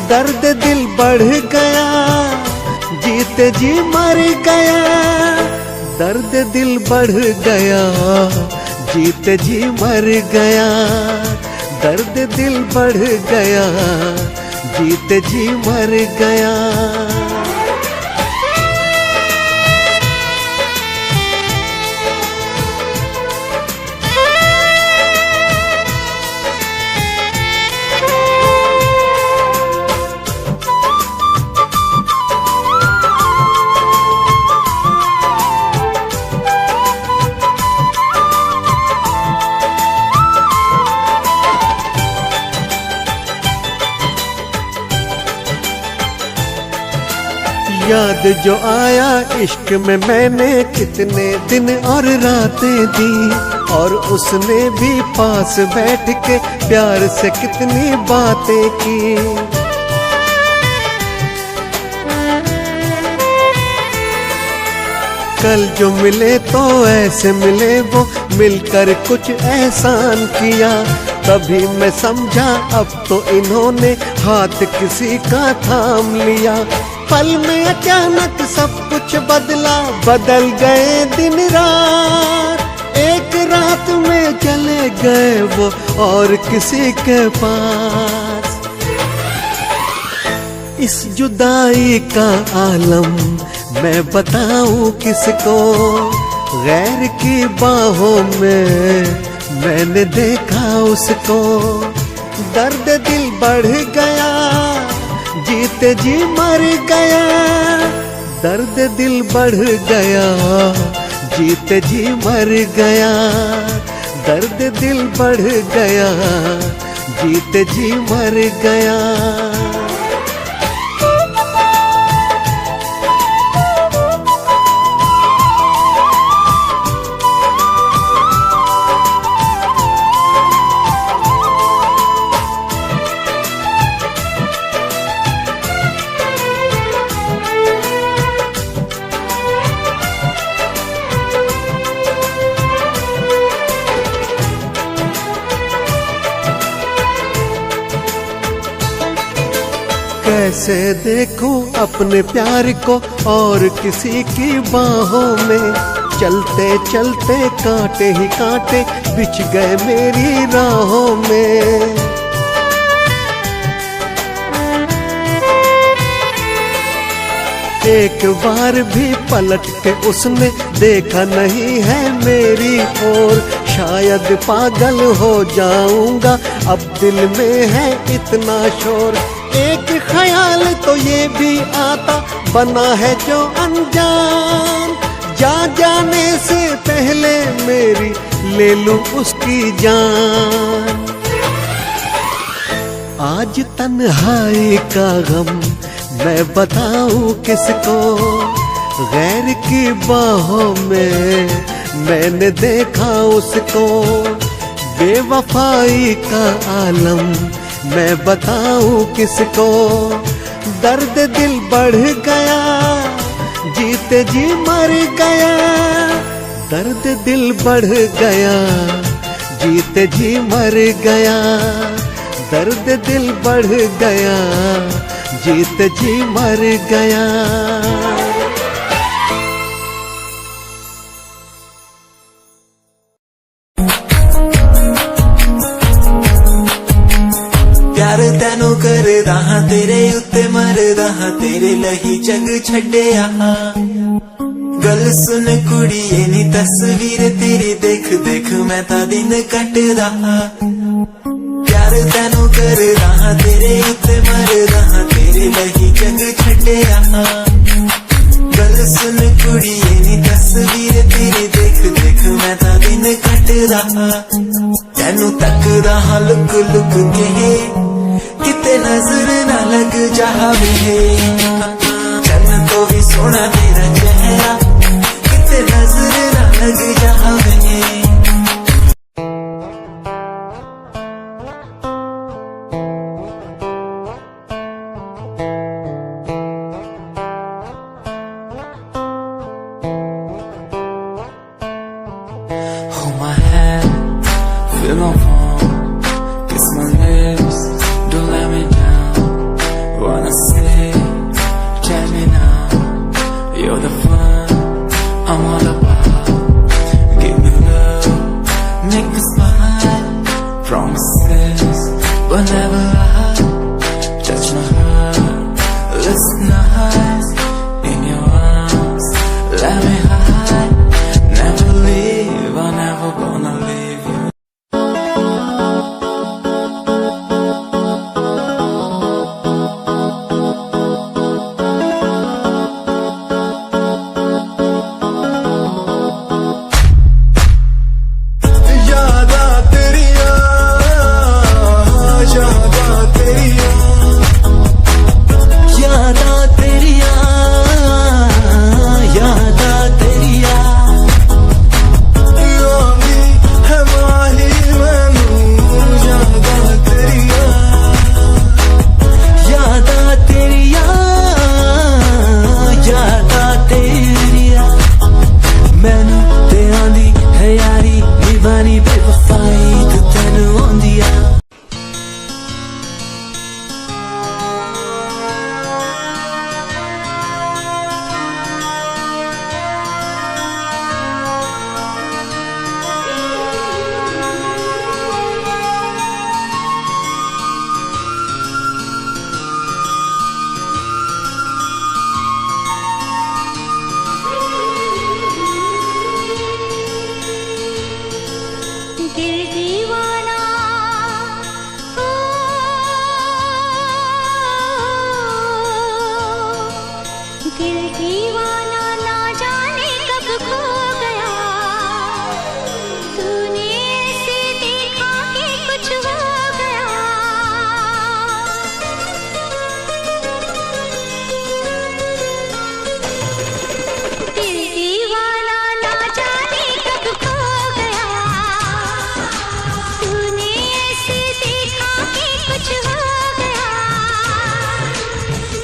Speaker 7: दर्द दिल बढ़ गया, जीते जी मर गया। दर्द दिल बढ़ गया, जीते जी मर गया। दर्द दिल बढ़ गया, जीते जी मर गया। याद जो आया इश्क में मैंने कितने दिन और रातें दी, और उसने भी पास बैठ के प्यार से कितनी बातें की। कल जो मिले तो ऐसे मिले, वो मिलकर कुछ एहसान किया। तभी मैं समझा अब तो इन्होंने हाथ किसी का थाम लिया। पल में अचानक सब कुछ बदला, बदल गए दिन रात। एक रात में चले गए वो और किसी के पास। इस जुदाई का आलम मैं बताऊं किसको, गैर की बाहों में मैंने देखा उसको। दर्द दिल बढ़ गया, जीते जी मर गया। दर्द दिल बढ़ गया, जीते जी मर गया। दर्द दिल बढ़ गया, जीते जी मर गया। कैसे देखूं अपने प्यार को और किसी की बाहों में। चलते चलते कांटे ही कांटे बिछ गए मेरी राहों में। एक बार भी पलट के उसने देखा नहीं है मेरी ओर। शायद पागल हो जाऊंगा, अब दिल में है इतना शोर। एक ख्याल तो ये भी आता, बना है जो अनजान। जाने से पहले मेरी ले लूं उसकी जान। आज तन्हाई का गम मैं बताऊं किसको, गैर की बाहों में मैंने देखा उसको। बेवफाई का आलम मैं बताऊं किसको। दर्द दिल बढ़ गया, जीते जी मर गया। दर्द दिल बढ़ गया, जीते जी मर गया। दर्द दिल बढ़ गया, जीते जी मर गया।
Speaker 6: प्यार तेनू कर करदा हां तेरे उत्ते मरदा हां तेरे लही जग छड्डिया गल सुन कुड़िए नी तस्वीर तेरी देख देख मैं ता दिन कटदा प्यार तैनू करदा हां तेरे उत्ते मरदा हां तेरे लही जग छड्डिया गल सुन कुड़िए नी तस्वीर तेरी देख देख मैं ता दिन कटदा तैनू तकदा हां लुक लुक के किते नजर ना लग जावे चन्न तो भी सोना तेरा चेहरा किते नजर ना लग जावे Hold my hand, feel my palm, kiss my lips, don't let me down. Wanna say, tell me now, you're the fun I'm all about. Give me love, make me smile, promises, but never lie. Touch my heart, listen nice, in your arms, let me hide. Never leave, I'm never gonna leave you.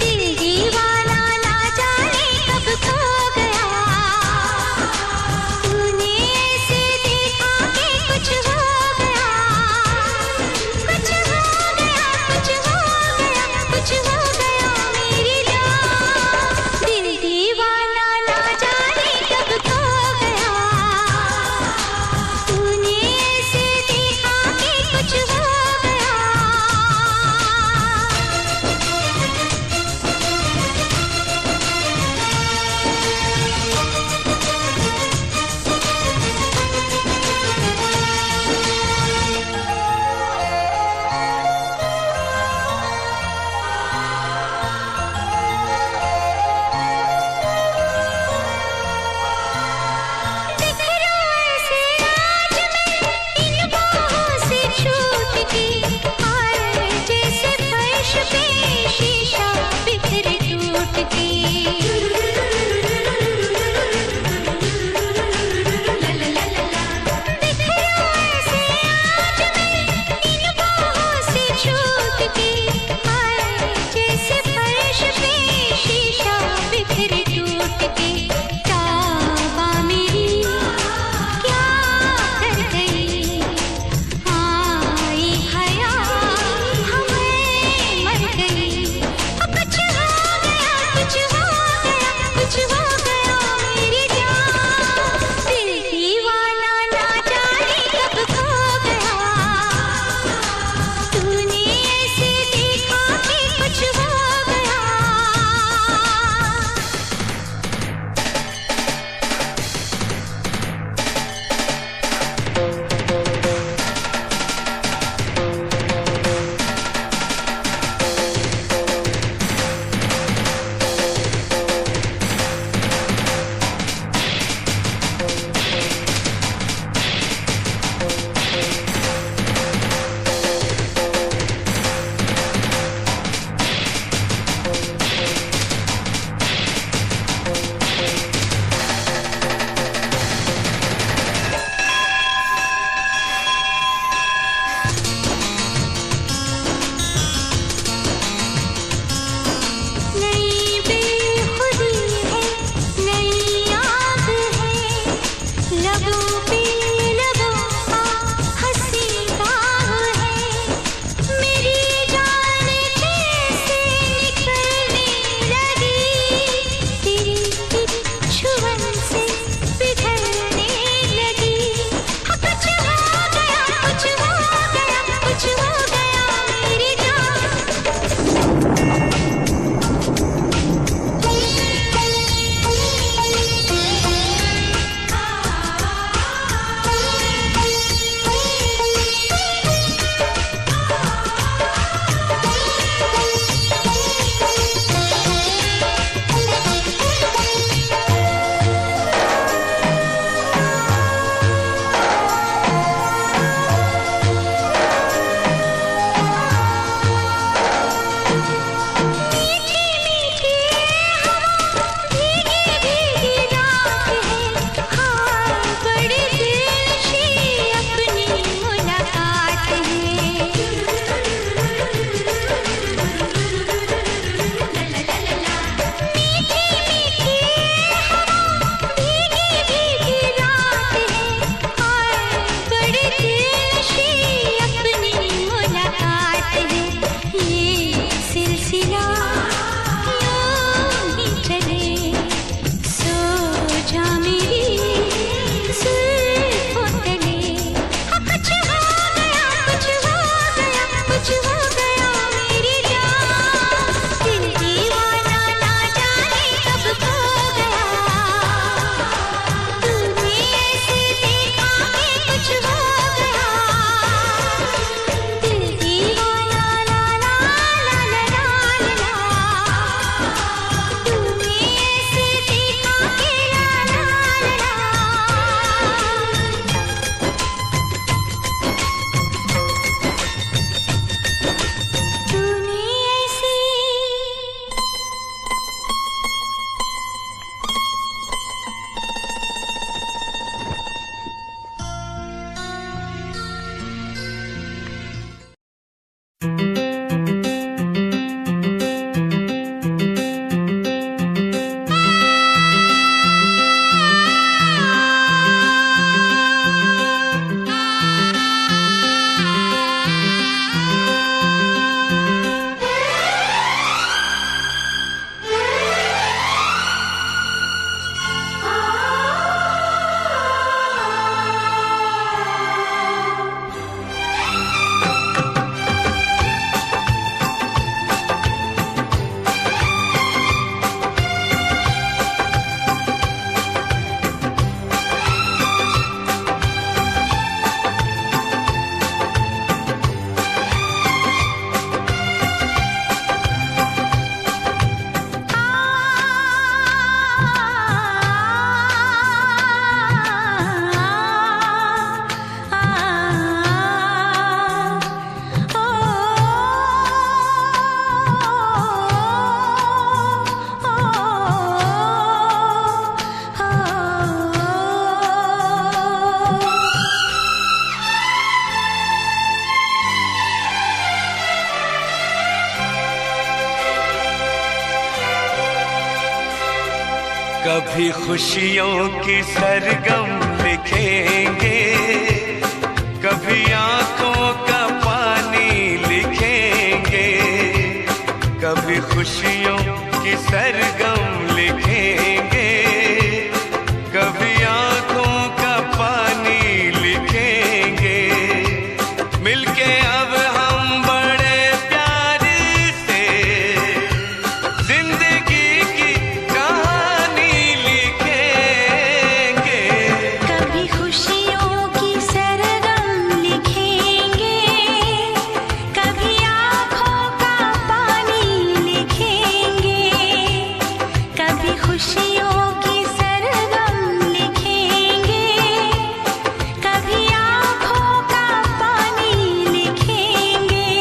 Speaker 2: दिल दीवाना ना जाने कब
Speaker 1: कभी खुशियों की सरगम लिखेंगे, कभी आंखों का पानी लिखेंगे, कभी खुशियों की सरगम लिखेंगे, कभी आंखों का पानी लिखेंगे। मिलके अब हम बड़े प्यार से जिंदगी की कहानी लिखेंगे।
Speaker 2: कभी खुशियों की सरगम लिखेंगे, कभी आँखों का पानी लिखेंगे, कभी खुशियों की सरगम लिखेंगे, कभी आँखों का पानी लिखेंगे।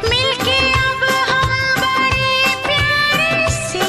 Speaker 2: मिलके अब हम बड़े प्यार से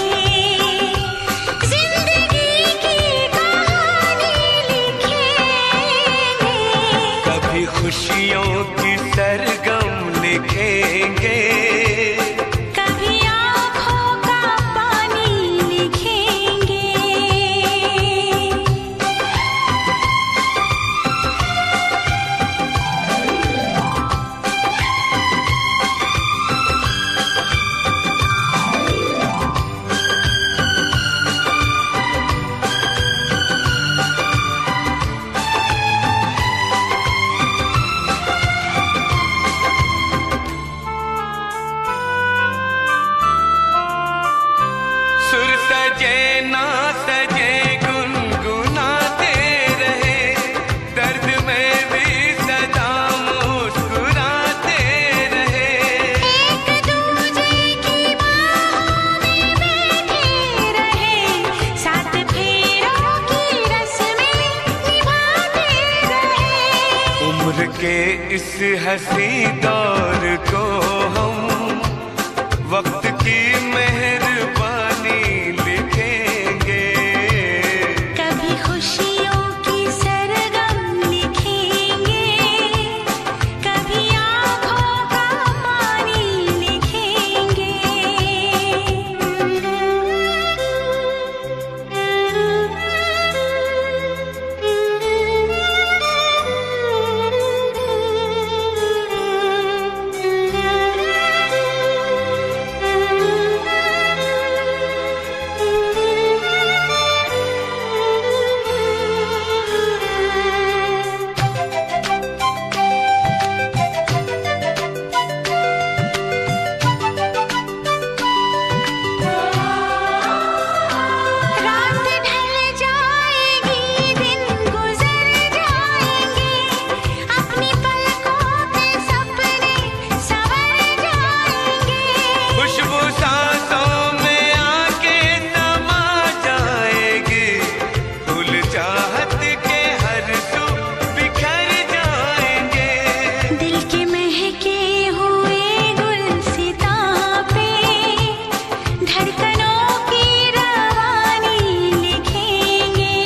Speaker 1: सजे ना सजे गुनगुनाते रहे, दर्द में भी सदा मुस्कुराते रहे।
Speaker 2: एक दूजे की बाहों में बैठे रहे, साथ फेरों की रस्में निभाते रहे।
Speaker 1: उम्र के इस हंसी दौर को हम वक्त की मेहरबानी लिखेंगे।
Speaker 2: कभी खुशियों की सरगम लिखेंगे, कभी आँखों का पानी लिखेंगे। रात ढल जाएगी, दिन गुजर जाएंगे, अपनी पलकों के सपने संवर जाएंगे।
Speaker 1: खुशबू सांसों में आके समा जाएगी, फूल चाहत के हर सू बिखर जाएंगे।
Speaker 2: दिल के महके हुए गुलसितां पे धड़कनों की रवानी लिखेंगे।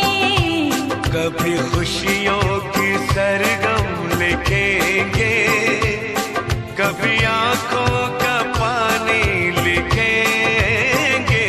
Speaker 1: कभी खुशियों की सरगम लिखेंगे, कभी आंखों का पानी लिखेंगे।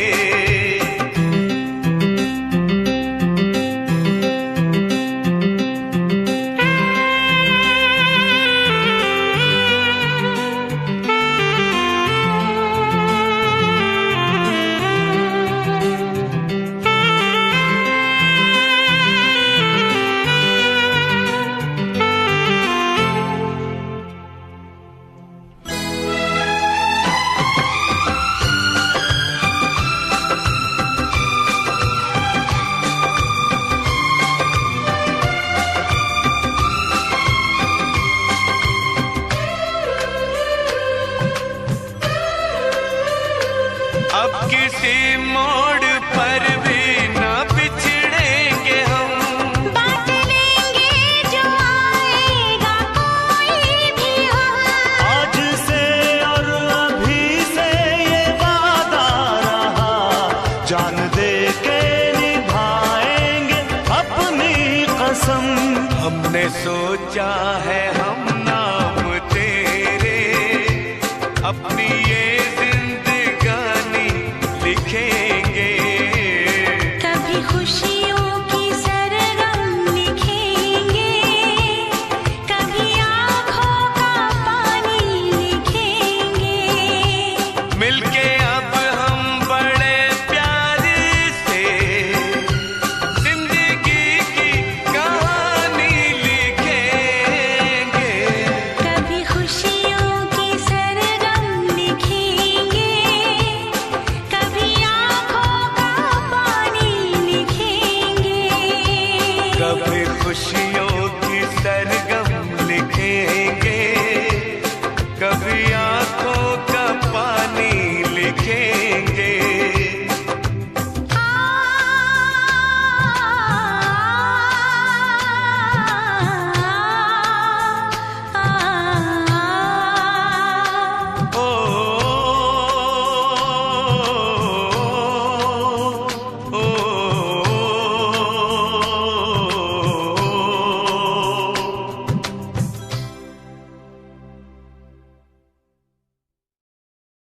Speaker 1: अब किसी मोड़ पर भी ना बिछड़ेंगे हम,
Speaker 2: बांट लेंगे जो आएगा कोई भी हम।
Speaker 1: आज से और अभी से ये वादा रहा, जान दे के निभाएंगे अपनी कसम। हमने सोचा है हम नाम तेरे अपनी